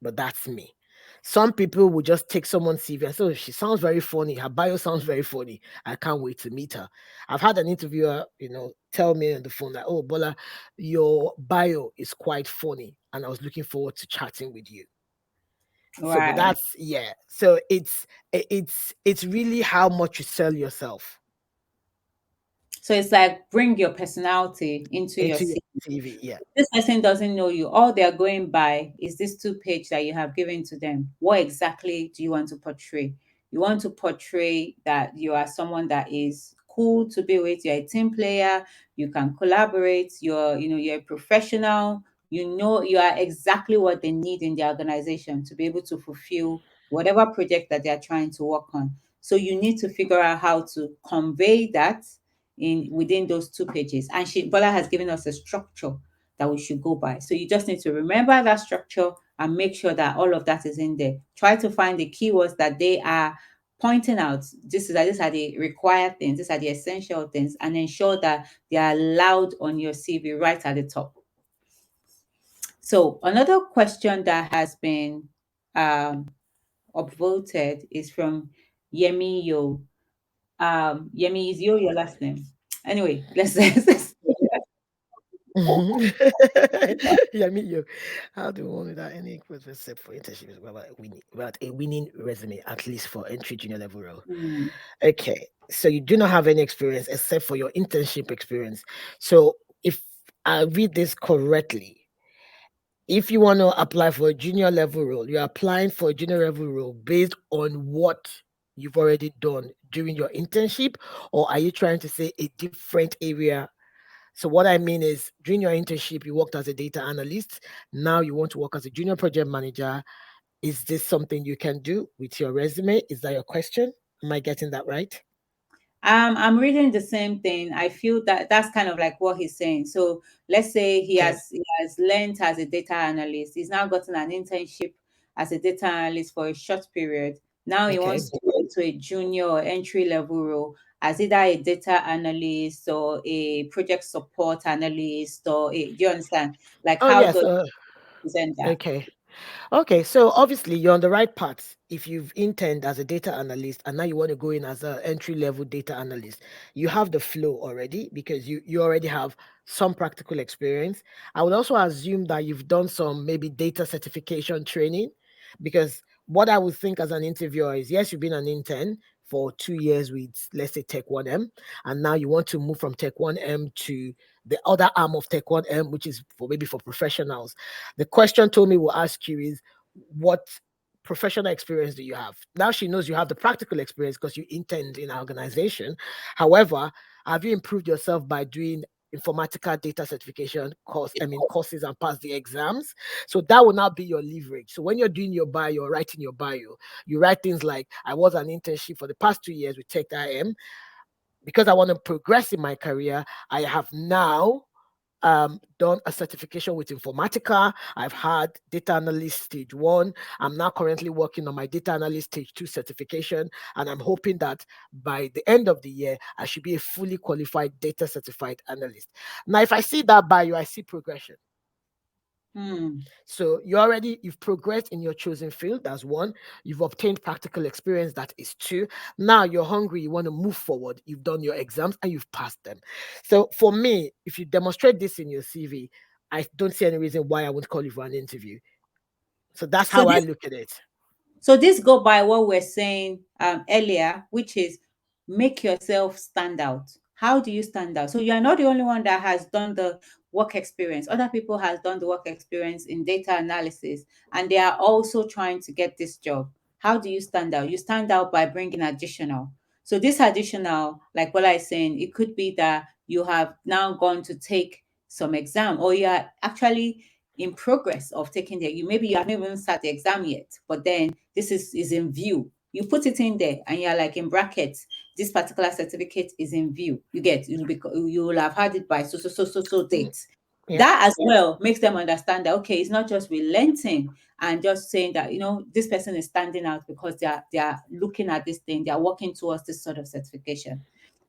But that's me. Some people will just take someone's CV and say, "Oh, she sounds very funny. Her bio sounds very funny. I can't wait to meet her." I've had an interviewer, tell me on the phone that, "Oh, Bola, your bio is quite funny, and I was looking forward to chatting with you." So, but right. that's yeah. So it's really how much you sell yourself So it's like bring your personality into your into your CV. CV. Yeah. This person doesn't know you. All they're going by is this 2 page that you have given to them. What exactly do you want to portray? You want to portray that you are someone that is cool to be with, you're a team player, you can collaborate, you're a professional, you are exactly what they need in the organization to be able to fulfill whatever project that they are trying to work on. So you need to figure out how to convey that in within those 2 pages. And Bola has given us a structure that we should go by. So you just need to remember that structure and make sure that all of that is in there. Try to find the keywords that they are pointing out. These are the required things, these are the essential things, and ensure that they are loud on your CV right at the top. So another question that has been upvoted is from Yemi Yo. Yemi, is your last name? Anyway, let's Yeah, me you. How do one without any except for internship is about a winning resume, at least for entry junior level role. Mm. Okay, so you do not have any experience except for your internship experience. So if I read this correctly, if you want to apply for a junior level role, you're applying for a junior level role based on what you've already done during your internship, or are you trying to say a different area? So what I mean is during your internship, you worked as a data analyst. Now you want to work as a junior project manager. Is this something you can do with your resume? Is that your question? Am I getting that right? I'm reading the same thing. I feel that that's kind of like what he's saying. So let's say Okay. he has learned as a data analyst. He's now gotten an internship as a data analyst for a short period. Now he Okay. wants to go into a junior or entry level role as either a data analyst or a project support analyst do you understand? Like Oh, how yes. does he present that? Okay. Okay, so obviously you're on the right path if you've interned as a data analyst and now you want to go in as an entry level data analyst. You have the flow already because you already have some practical experience. I would also assume that you've done some maybe data certification training because what I would think as an interviewer is yes, you've been an intern for 2 years with let's say Tech1M, and now you want to move from Tech1M to the other arm of Tech1M, which is for maybe for professionals. The question Tommy will ask you is, what professional experience do you have? Now she knows you have the practical experience because you interned in an organization. However, have you improved yourself by doing informatica data certification courses and pass the exams? So that will not be your leverage. So when you're doing your bio or writing your bio, you write things like, I was an internship for the past 2 years with Tech IM. Because I want to progress in my career, I have now done a certification with Informatica. I've had data analyst stage one. I'm now currently working on my data analyst stage two certification. And I'm hoping that by the end of the year, I should be a fully qualified data certified analyst. Now, if I see that bio, I see progression. Hmm. So you've progressed in your chosen field. That's one. You've obtained practical experience. That is two. Now you're hungry. You want to move forward. You've done your exams and you've passed them. So for me, if you demonstrate this in your CV, I don't see any reason why I won't call you for an interview. So that's So how I this look at it. So this go by what we're saying earlier, which is make yourself stand out. How do you stand out? So you are not the only one that has done the work experience. Other people has done the work experience in data analysis, and they are also trying to get this job. How do you stand out? You stand out by bringing additional. So this additional, like what I saying, it could be that you have now gone to take some exam, or you are actually in progress of taking the you maybe you haven't even sat the exam yet, but then this is in view. You put it in there and you're like in brackets, this particular certificate is in view. You get you will have had it by so Mm, date. yep. That as well makes them understand that okay, it's not just relenting and just saying that this person is standing out because they are looking at this thing, they are working towards this sort of certification.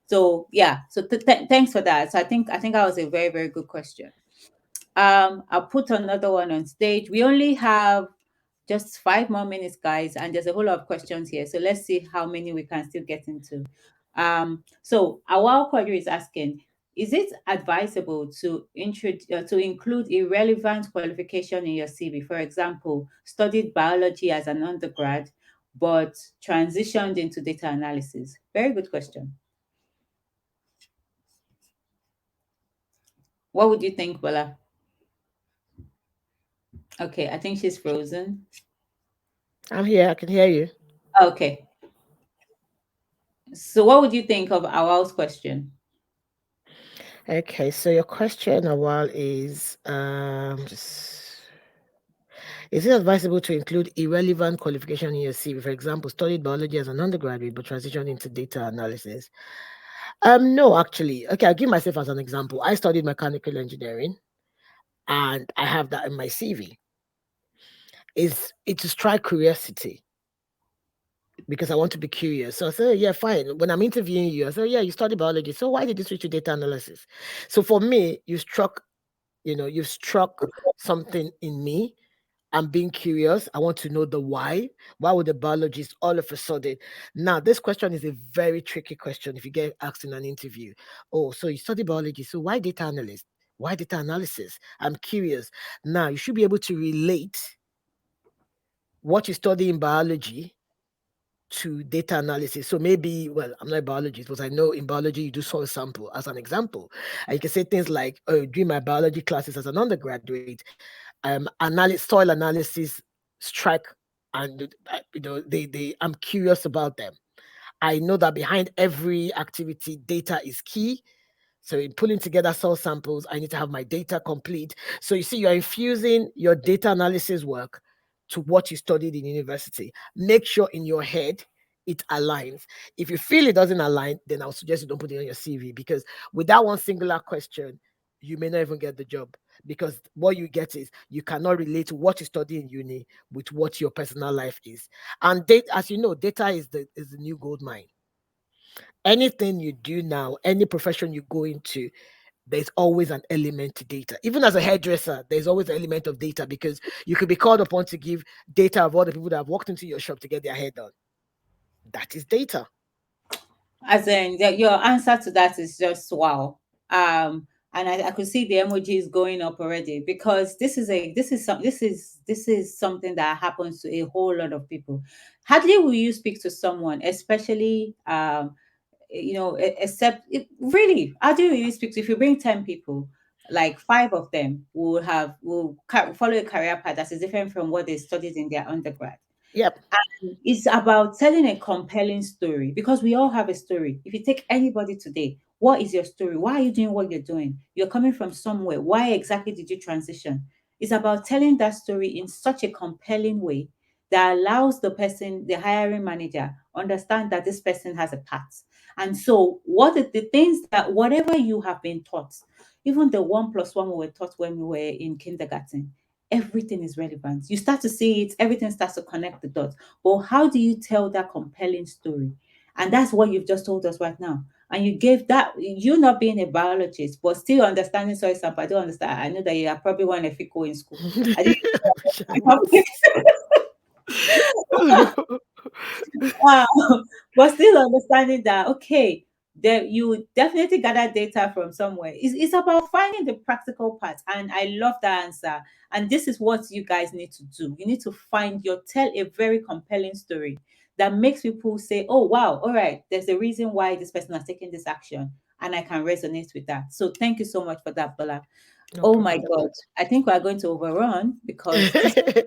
So yeah, so thanks for that. So I think that was a very, very good question. I'll put another one on stage. We only have just 5 more minutes, guys, and there's a whole lot of questions here. So let's see how many we can still get into. So Awal Quadri is asking, is it advisable to include irrelevant qualification in your CV? For example, studied biology as an undergrad, but transitioned into data analysis. Very good question. What would you think, Bola? Okay, I think she's frozen. I'm here. I can hear you. Okay. So what would you think of Awal's question? Okay. So your question a while is is it advisable to include irrelevant qualification in your CV? For example, studied biology as an undergraduate but transitioned into data analysis. No, actually. Okay, I'll give myself as an example. I studied mechanical engineering and I have that in my CV. It's to strike curiosity because I want to be curious. So I say, yeah, fine. When I'm interviewing you, I say, yeah, you study biology. So why did you switch to data analysis? So for me, you've struck something in me. I'm being curious. I want to know the why. Why would the biologist all of a sudden? Now, this question is a very tricky question if you get asked in an interview. Oh, so you study biology. So why data analyst? Why data analysis? I'm curious. Now, you should be able to relate what you study in biology to data analysis. So maybe, well, I'm not a biologist, but I know in biology you do soil sample as an example. And you can say things like, oh, during my biology classes as an undergraduate, soil analysis strike and I'm curious about them. I know that behind every activity, data is key. So in pulling together soil samples, I need to have my data complete. So you see, you're infusing your data analysis work to what you studied in university. Make sure in your head it aligns. If you feel it doesn't align, then I'll suggest you don't put it on your CV because with that one singular question, you may not even get the job because what you get is you cannot relate to what you study in uni with what your personal life is. And data, as you know, data is the new gold mine. Anything you do now, any profession you go into, there's always an element to data. Even as a hairdresser, there's always an element of data because you could be called upon to give data of all the people that have walked into your shop to get their hair done. That is data. As in your answer to that is just wow. And I could see the emojis going up already because this is something that happens to a whole lot of people. Hardly will you speak to someone, especially except really, how do you really speak to if you bring 10 people, like five of them will follow a career path that is different from what they studied in their undergrad. Yep. It's about telling a compelling story because we all have a story. If you take anybody today, what is your story? Why are you doing what you're doing? You're coming from somewhere. Why exactly did you transition? It's about telling that story in such a compelling way that allows the person, the hiring manager, understand that this person has a path. And so, what are the things that whatever you have been taught, even the 1+1 we were taught when we were in kindergarten, everything is relevant. You start to see it, everything starts to connect the dots. But how do you tell that compelling story? And that's what you've just told us right now. and you gave that, you not being a biologist, but still understanding soil sample. I don't understand. I know that you are probably one of FICO in school. I didn't. Wow. But still understanding that, okay, there you definitely gather data from somewhere. It's about finding the practical part. And I love that answer. And this is what you guys need to do. You need to tell a very compelling story that makes people say, oh, wow, all right, there's a reason why this person has taken this action. And I can resonate with that. So thank you so much for that, Bola. No Oh my problem. God. I think we are going to overrun because this is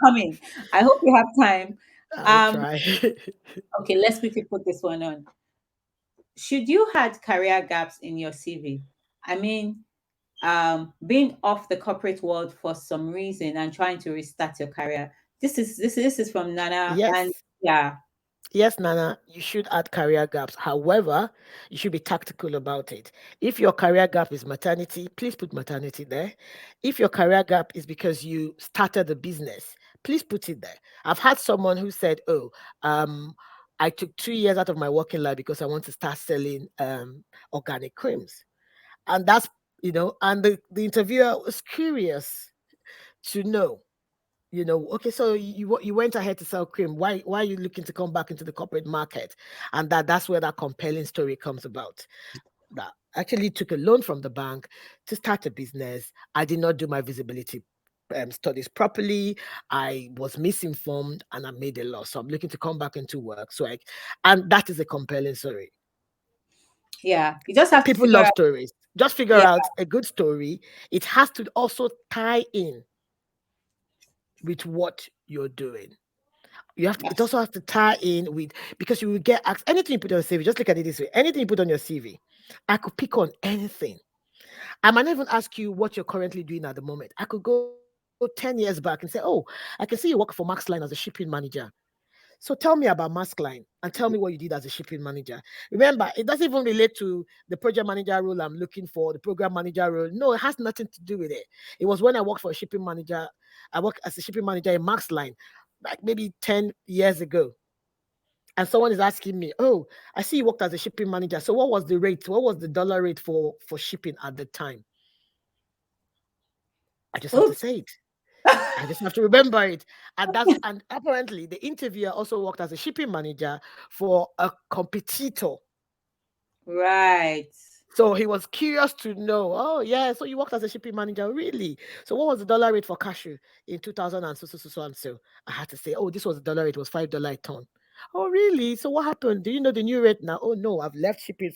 coming. I hope you have time. I'll Um, try. okay, let's quickly put this one on. Should you had career gaps in your CV? I mean, being off the corporate world for some reason and trying to restart your career. This is from Nana, and Yes. yeah, Yes, Nana, you should add career gaps. However, you should be tactical about it. If your career gap is maternity, please put maternity there. If your career gap is because you started a business, please put it there. I've had someone who said, "Oh, um, I took 2 years out of my working life because I want to start selling organic creams," and that's and the interviewer was curious to know. Okay, so you went ahead to sell cream. Why are you looking to come back into the corporate market? And that's where that compelling story comes about. That I actually took a loan from the bank to start a business. I did not do my visibility studies properly. I was misinformed and I made a loss. So I'm looking to come back into work. And that is a compelling story. yeah. You just have to People figure love out. stories. Just figure Yeah, out a good story. It has to also tie in with what you're doing. It that's also has to tie in with, because you will get asked anything you put on your CV. Just look at it this way: anything you put on your CV, I could pick on anything. I might not even ask you what you're currently doing at the moment. I could go 10 years back and say, "Oh, I can see you work for Maxline as a shipping manager. So tell me about Maskline and tell me what you did as a shipping manager." Remember, it doesn't even relate to the project manager role I'm looking for, the program manager role. No, it has nothing to do with it. It was when I worked for a shipping manager. I worked as a shipping manager in Maskline, like maybe 10 years ago. And someone is asking me, "Oh, I see you worked as a shipping manager. So what was the rate? What was the dollar rate for shipping at the time?" I just have to oops. say it. I just have to remember it. And apparently the interviewer also worked as a shipping manager for a competitor. Right. So he was curious to know, "Oh, yeah, so you worked as a shipping manager, really? So what was the dollar rate for cashew in 2000 and so, so, so, so, and so?" I had to say, "Oh, this was the dollar rate, it was $5 a ton." "Oh, really? So what happened? Do you know the new rate now?" "Oh, no, I've left shipping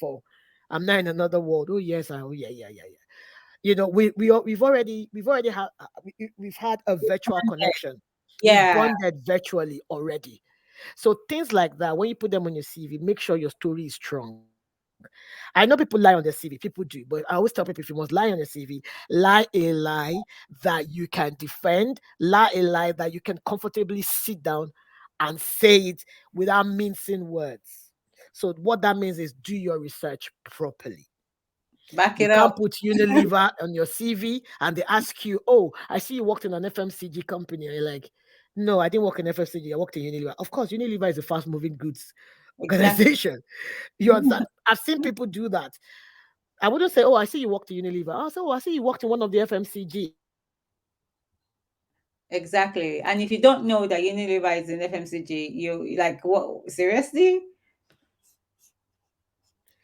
I'm now in another world." "Oh, yes, oh, yeah, yeah, yeah, yeah." We've had a virtual connection. We've Yeah, bonded virtually already. So things like that, when you put them on your CV, make sure your story is strong. I know people lie on their CV, people do, but I always tell people, if you must lie on your CV, lie a lie that you can defend, lie a lie that you can comfortably sit down and say it without mincing words. So what that means is do your research properly. back You it can't up. put Unilever on your CV and they ask you, "Oh, I see you worked in an FMCG company." And you're like, "No, I didn't work in FMCG. I worked in Unilever." Of course, Unilever is a fast moving goods Exactly. organization. You understand? I've seen people do that. I wouldn't say, "Oh, I see you worked in Unilever." I'll say, "Oh, I see you worked in one of the FMCG." Exactly. And if you don't know that Unilever is in FMCG, you like, what? Seriously?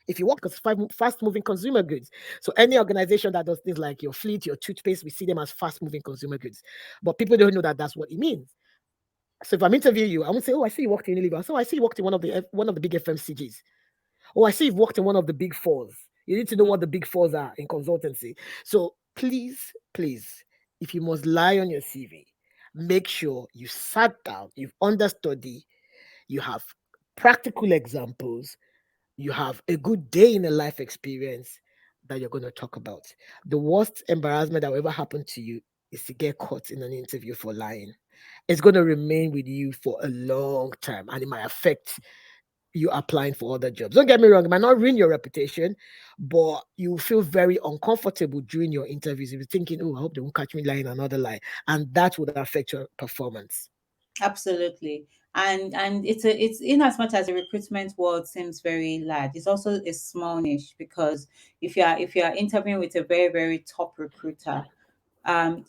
If you work as fast moving consumer goods. So any organization that does things like your fleet, your toothpaste, we see them as fast moving consumer goods. But people don't know that that's what it means. So if I'm interviewing you, I won't say, "Oh, I see you worked in Unilever." So I see you worked in one of the big FMCGs. "Oh, I see you've worked in one of the big fours." You need to know what the big fours are in consultancy. So please, please, if you must lie on your CV, make sure you sat down, you've understudy, you have practical examples, you have a good day in a life experience that you're going to talk about. The worst embarrassment that will ever happen to you is to get caught in an interview for lying. It's going to remain with you for a long time and it might affect you applying for other jobs. Don't get me wrong, it might not ruin your reputation, but you feel very uncomfortable during your interviews. You'll be thinking, "Oh, I hope they won't catch me lying another lie." And that would affect your performance. Absolutely. And it's in as much as the recruitment world seems very large, it's also a small niche, because if you are interviewing with a very, very top recruiter,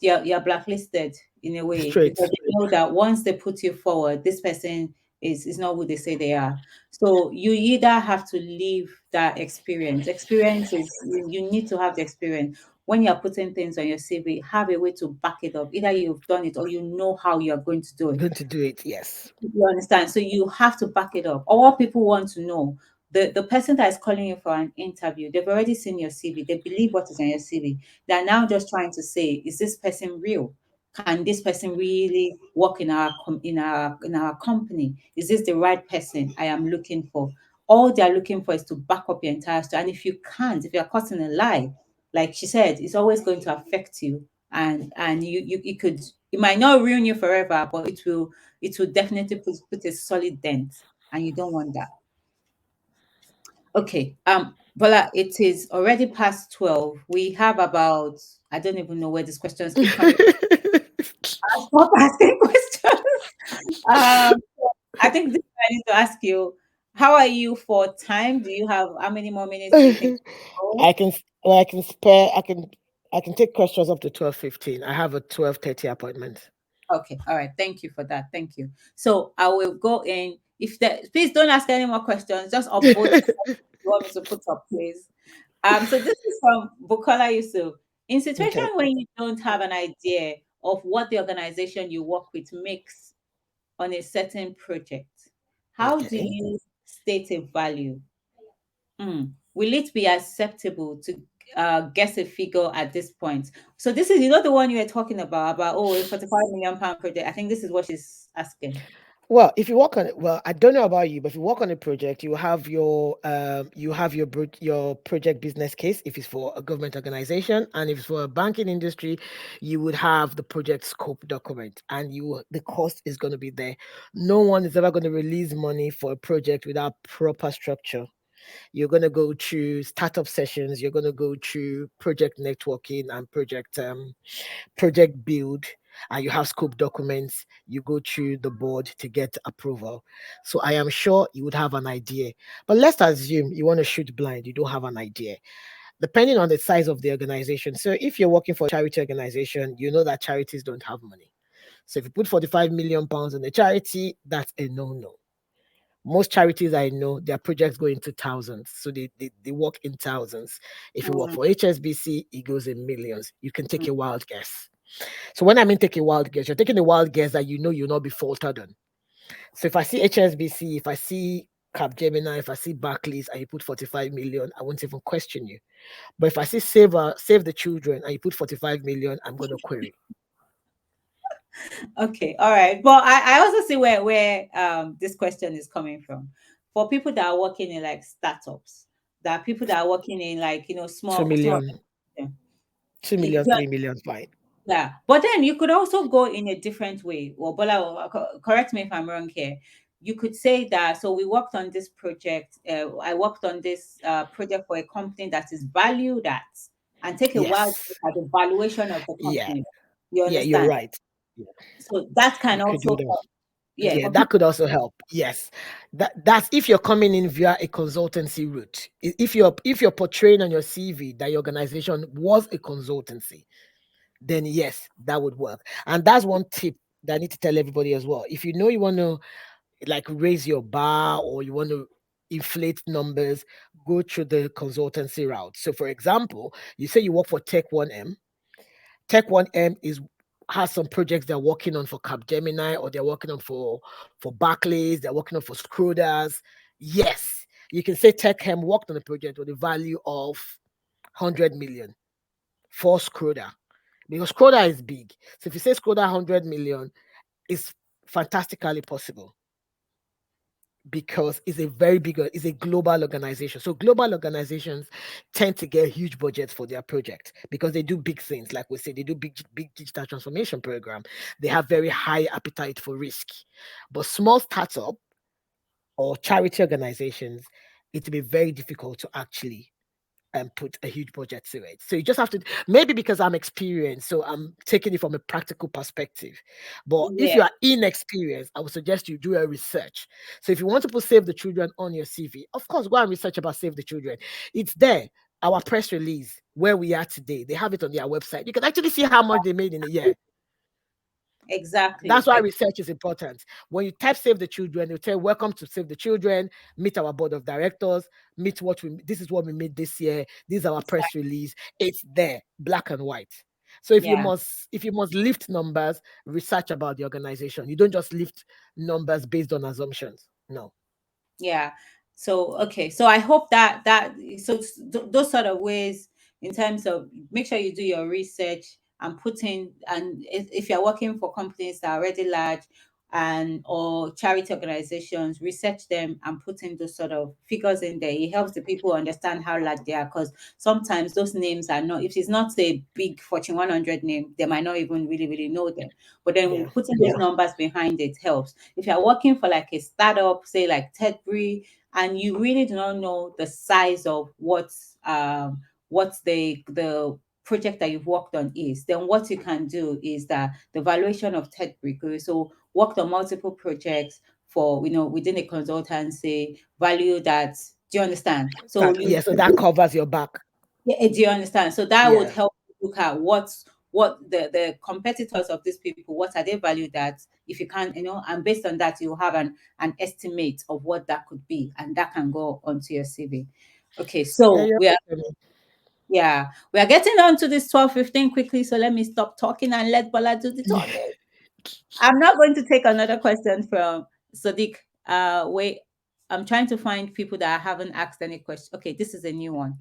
you're blacklisted in a way, because Straight. they know that once they put you forward, this person is not who they say they are. So you either have to leave that experience. Experience is, you need to have the experience. When you're putting things on your CV, have a way to back it up. Either you've done it or you know how you're going to do it. Going to do it. Yes. You understand? So you have to back it up. All people want to know, the person that is calling you for an interview, they've already seen your CV. They believe what is on your CV. They're now just trying to say, is this person real? Can this person really work in our company? Is this the right person I am looking for? All they're looking for is to back up your entire story. And if you can't, if you're caught in a lie, like she said, it's always going to affect you. And you it could, it might not ruin you forever, but it will definitely put a solid dent, and you don't want that. Okay, Bola, it is already past 12. We have about, I don't even know where these questions keep coming. I'll stop asking questions. Um, I think this I need to ask you, how are you for time? Do you have, how many more minutes do you think? Oh, I can well, I can spare I can take questions up to 12:15. I have a 12:30 appointment. okay, all right. Thank you for that. Thank you. So I will go in. If there, please don't ask any more questions. Just upvote you want me to put up, please. So this is from Bukola Yusuf. In situation Okay. when you don't have an idea of what the organization you work with makes on a certain project, how do Okay. you state a value? Will it be acceptable to guess a figure at this point? So this is, the one you were talking about, oh, a 45 million pound project. I think this is what she's asking. Well, if you work on it, well, I don't know about you, but if you work on a project, you have your project business case if it's for a government organization, and if it's for a banking industry, you would have the project scope document, and the cost is going to be there. No one is ever going to release money for a project without proper structure. You're going to go through startup sessions. You're going to go through project networking and project build, and you have scope documents. You go through the board to get approval. So I am sure you would have an idea. But let's assume you want to shoot blind. You don't have an idea. Depending on the size of the organization. So if you're working for a charity organization, you know that charities don't have money. So if you put 45 million pounds on a charity, that's a no-no. Most charities I know, their projects go into thousands. So they work in thousands. If you work Mm, for HSBC, it goes in millions. You can take a wild guess. So when I mean take a wild guess, you're taking a wild guess that you know you'll not be faltered on. So if I see HSBC, if I see Capgemini, if I see Barclays and you put 45 million, I won't even question you. But if I see Save the Children and you put 45 million, I'm going to query. okay, all right. But I also see where this question is coming from. For people that are working in like startups, that are people that are working in like, 2 small million, organization. 2 million, 3 million, fine. Yeah, but then you could also go in a different way. Well, Bola, correct me if I'm wrong here. You could say that, so we worked on this project. I worked on this project for a company that is valued at, and take a wild Yes. look at the valuation of the Yeah. company. You Yeah, you're understand? right. Yeah, So that can you could do also that. help. Yeah, Yeah, for that people. could also help. Yes, that's if you're coming in via a consultancy route. If you're portraying on your CV that your organization was a consultancy, then yes, that would work. And that's one tip that I need to tell everybody as well. If you know you want to like raise your bar or you want to inflate numbers, go through the consultancy route. So, for example, you say you work for Tech1M. Tech1M is has some projects they're working on for Capgemini or they're working on for Barclays, they're working on for Schroders. Yes, you can say Tech1M worked on a project with a value of 100 million for Schroder because Schroder is big. So if you say Schroder 100 million, it's fantastically possible because it's a global organization. So global organizations tend to get huge budgets for their project because they do big things. Like we say, they do big digital transformation program. They have very high appetite for risk. But small startup or charity organizations, it will be very difficult to actually and put a huge budget to it. So you just have to, maybe because I'm experienced, so I'm taking it from a practical perspective. But if Yeah, you are inexperienced, I would suggest you do a research. So if you want to put Save the Children on your CV, of course, go and research about Save the Children. It's there. Our press release, where we are today, they have it on their website. You can actually see how much they made in a year. That's exactly. why research is important. When you type Save the Children, they'll tell welcome to Save the Children, meet our board of directors, meet what we this is what we made this year. This is our press release. It's there, black and white. So Yeah. if you must lift numbers, research about the organization. You don't just lift numbers based on assumptions. No. Yeah. So okay. So I hope those sort of ways, in terms of, make sure you do your research and put in, and if you're working for companies that are already large and or charity organizations, research them and put in those sort of figures in there. It helps the people understand how large they are, because sometimes those names are not, if it's not a big Fortune 100 name, they might not even really know them. But then Yeah. putting those numbers behind it helps. If you're working for like a startup, say like Tedbury, and you really do not know the size of what's the project that you've worked on is, then what you can do is that the valuation of Tedbury, so worked on multiple projects for, within a consultancy, value that, do you understand? So Yeah, so that covers your back. yeah, do you understand? So that would Yeah. help you look at what the competitors of these people, what are they valued at? If you can, and based on that, you have an estimate of what that could be, and that can go onto your CV. Okay, Yeah, so you're we are, right. yeah, we are getting on to this 12:15 quickly. So let me stop talking and let Bola do the talking. I'm not going to take another question from Sadiq. Wait, I'm trying to find people that I haven't asked any question. Okay, this is a new one.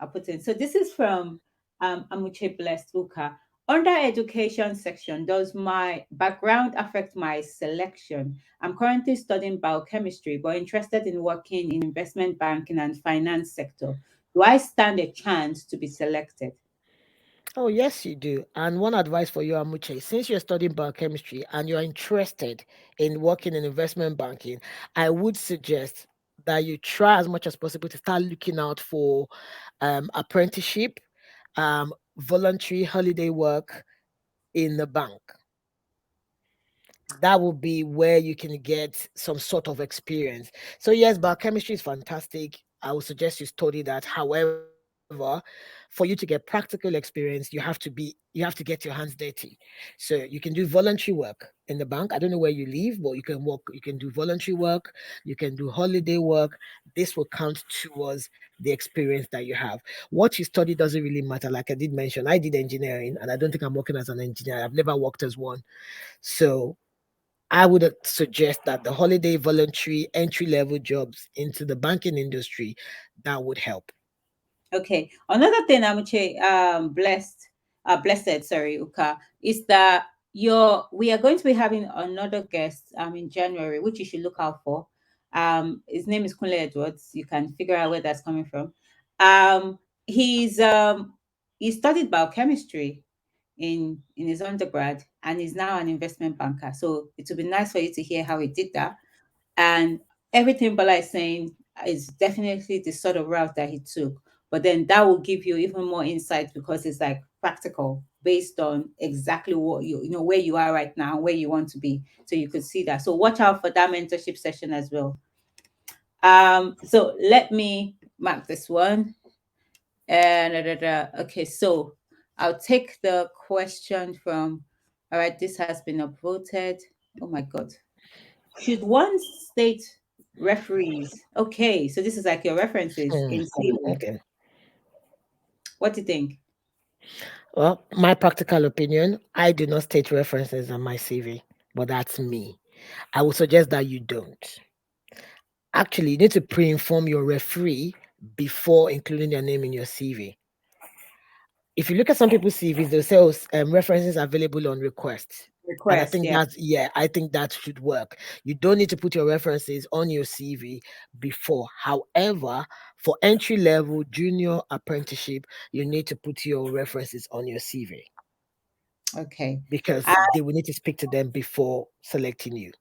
I'll put in. So this is from Amuche Blessed Uka. Under education section, does my background affect my selection? I'm currently studying biochemistry, but interested in working in investment banking and finance sector. Do I stand a chance to be selected? Oh, yes, you do. And one advice for you, Amuche, since you're studying biochemistry and you're interested in working in investment banking, I would suggest that you try as much as possible to start looking out for apprenticeship, voluntary holiday work in the bank. That will be where you can get some sort of experience. So yes, biochemistry is fantastic. I would suggest you study that. However, for you to get practical experience, you have to get your hands dirty. So you can do voluntary work in the bank. I don't know where you live, but you can do voluntary work, you can do holiday work. This will count towards the experience that you have. What you study doesn't really matter. Like I did mention, I did engineering and I don't think I'm working as an engineer. I've never worked as one. So I would suggest that the holiday voluntary entry level jobs into the banking industry that would help. Okay. Another thing, Amuche, blessed, sorry, Uka, is that we are going to be having another guest in January, which you should look out for. His name is Kunle Edwards. You can figure out where that's coming from. Um, he's he studied biochemistry in his undergrad, and he's now an investment banker. So it would be nice for you to hear how he did that. And everything Bala is saying is definitely the sort of route that he took. But then that will give you even more insight, because it's like practical, based on exactly what where you are right now, where you want to be. So you could see that. So watch out for that mentorship session as well. So let me mark this one. And okay, so I'll take the question from, all right, this has been upvoted. Oh my god. Should one state referees? Okay, so this is like your references Hmm, in CV. okay. What do you think? Well, my practical opinion, I do not state references on my CV, but that's me. I would suggest that you don't. Actually, you need to pre-inform your referee before including their name in your CV. If you look at some people's CVs, they'll say, oh, references available on request. And I Request, think yeah. I think that should work. You don't need to put your references on your CV before. However, for entry level, junior, apprenticeship, you need to put your references on your CV Okay. because Ah, they will need to speak to them before selecting you.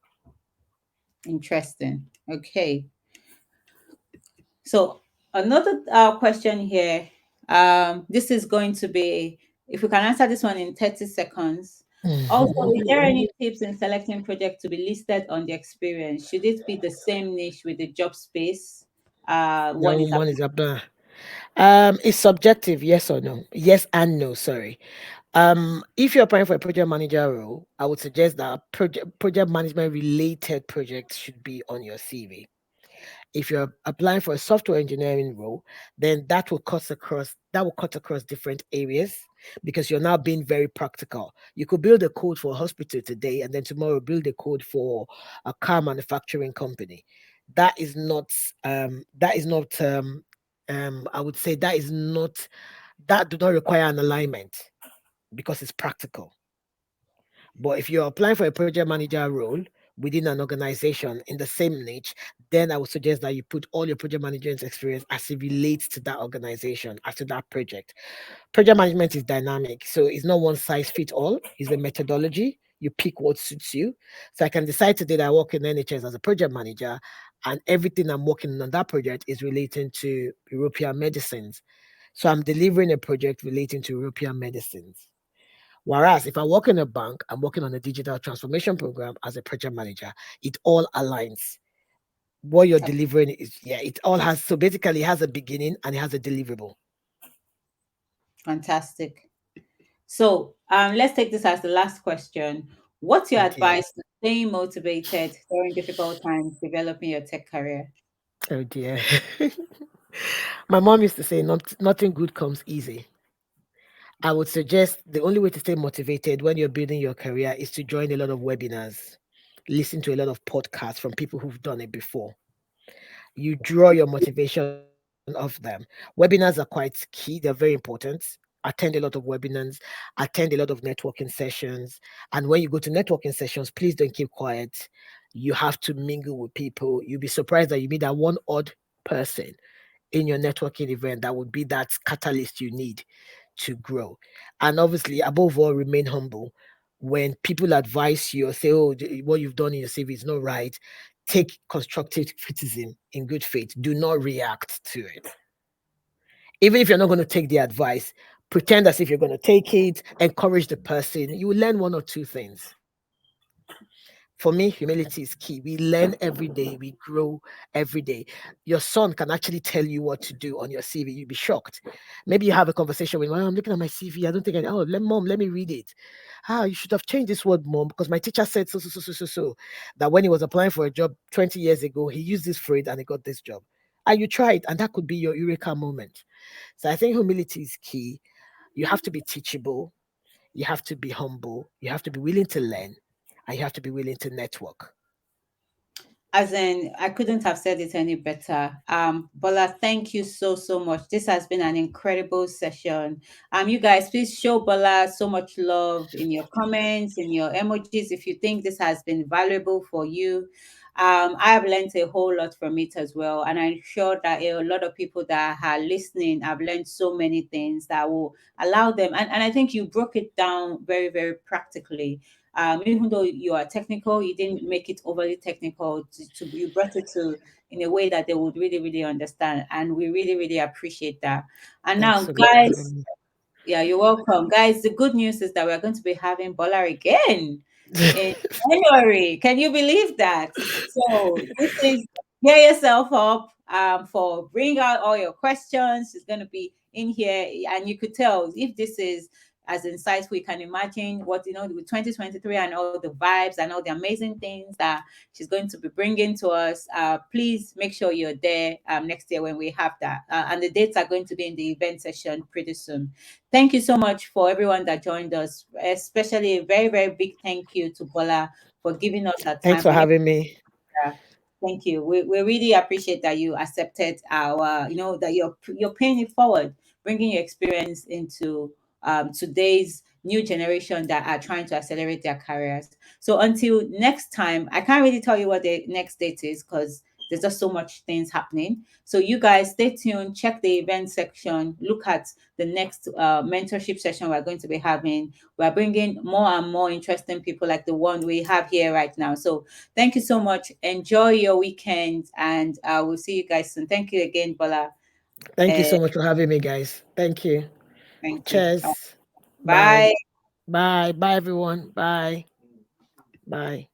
interesting. Okay. So Another question here. This is going to be, if we can answer this one in 30 seconds. Also, is there any tips in selecting project to be listed on the experience? Should it be the same niche with the job space? No, One is one is up there. It's subjective, yes or no. Yes and no, sorry. If you're applying for a project manager role, I would suggest that project management related projects should be on your CV. If you're applying for a software engineering role, then that will cut across different areas because you're now being very practical. You could build a code for a hospital today and then tomorrow build a code for a car manufacturing company. That is not I would say that do not require an alignment because it's practical. But if you're applying for a project manager role within an organization in the same niche, then I would suggest that you put all your project management experience as it relates to that organization, as to that project. Project management is dynamic, so it's not one size fits all. It's a methodology. You pick what suits you. So I can decide today that I work in NHS as a project manager, and everything I'm working on that project is relating to European medicines. So I'm delivering a project relating to European medicines. Whereas if I work in a bank, I'm working on a digital transformation program as a project manager. It all aligns. What you're delivering is, yeah, it all has, so basically it has a beginning and it has a deliverable. fantastic. So let's take this as the last question. What's your Oh dear. advice to staying motivated during difficult times developing your tech career? Oh dear. My mom used to say, nothing good comes easy. I would suggest the only way to stay motivated when you're building your career is to join a lot of webinars, listen to a lot of podcasts from people who've done it before. You draw your motivation off them. Webinars are quite key, they're very important. Attend a lot of webinars, attend a lot of networking sessions. And when you go to networking sessions, please don't keep quiet. You have to mingle with people. You'll be surprised that you meet that one odd person in your networking event that would be that catalyst you need to grow. And obviously, above all, remain humble. When people advise you or say, oh, what you've done in your CV is not right, take constructive criticism in good faith. Do not react to it. Even if you're not going to take the advice, pretend as if you're going to take it, encourage the person. You will learn one or two things. For me, humility is key. We learn every day, we grow every day. Your son can actually tell you what to do on your CV. You'll be shocked. Maybe you have a conversation with, well, I'm looking at my CV. I don't think mom, let me read it. You should have changed this word, mom, because my teacher said so. That when he was applying for a job 20 years ago, he used this phrase and he got this job. And you tried, and that could be your eureka moment. So I think humility is key. You have to be teachable. You have to be humble. You have to be willing to learn, and you have to be willing to network. As in, I couldn't have said it any better. Bola, thank you so so much. This has been an incredible session. You guys, please show Bola so much love in your comments, in your emojis, if you think this has been valuable for you. I have learned a whole lot from it as well, and I'm sure that a lot of people that are listening have learned so many things that will allow them. And I think you broke it down very very practically. Even though you are technical, you didn't make it overly technical. You brought it to in a way that they would really, really understand, and we really, really appreciate that. And Thanks now, so much for guys, having yeah, you're welcome, guys. The good news is that we're going to be having Bola again me. in January. Can you believe that? So this is gear yourself up for bring out all your questions. It's going to be in here, and you could tell if this is as insightful. You can imagine what with 2023 and all the vibes and all the amazing things that she's going to be bringing to us. Please make sure you're there next year when we have that, and the dates are going to be in the event session pretty soon. Thank you so much for everyone that joined us, especially a very, very big thank you to Bola for giving us her Thanks time, for for making having me. yeah, thank you. We really appreciate that you accepted our, that you're paying it forward, bringing your experience into today's new generation that are trying to accelerate their careers. So until next time, I can't really tell you what the next date is because there's just so much things happening. So you guys stay tuned, check the event section, look at the next mentorship session we're going to be having. We're bringing more and more interesting people like the one we have here right now. So thank you so much. Enjoy your weekend, and we'll see you guys soon. Thank you again, Bola. Thank you Uh, so much for having me, guys. Thank you. thank you. Cheers. Bye. Bye. Bye. Bye, everyone. Bye. Bye.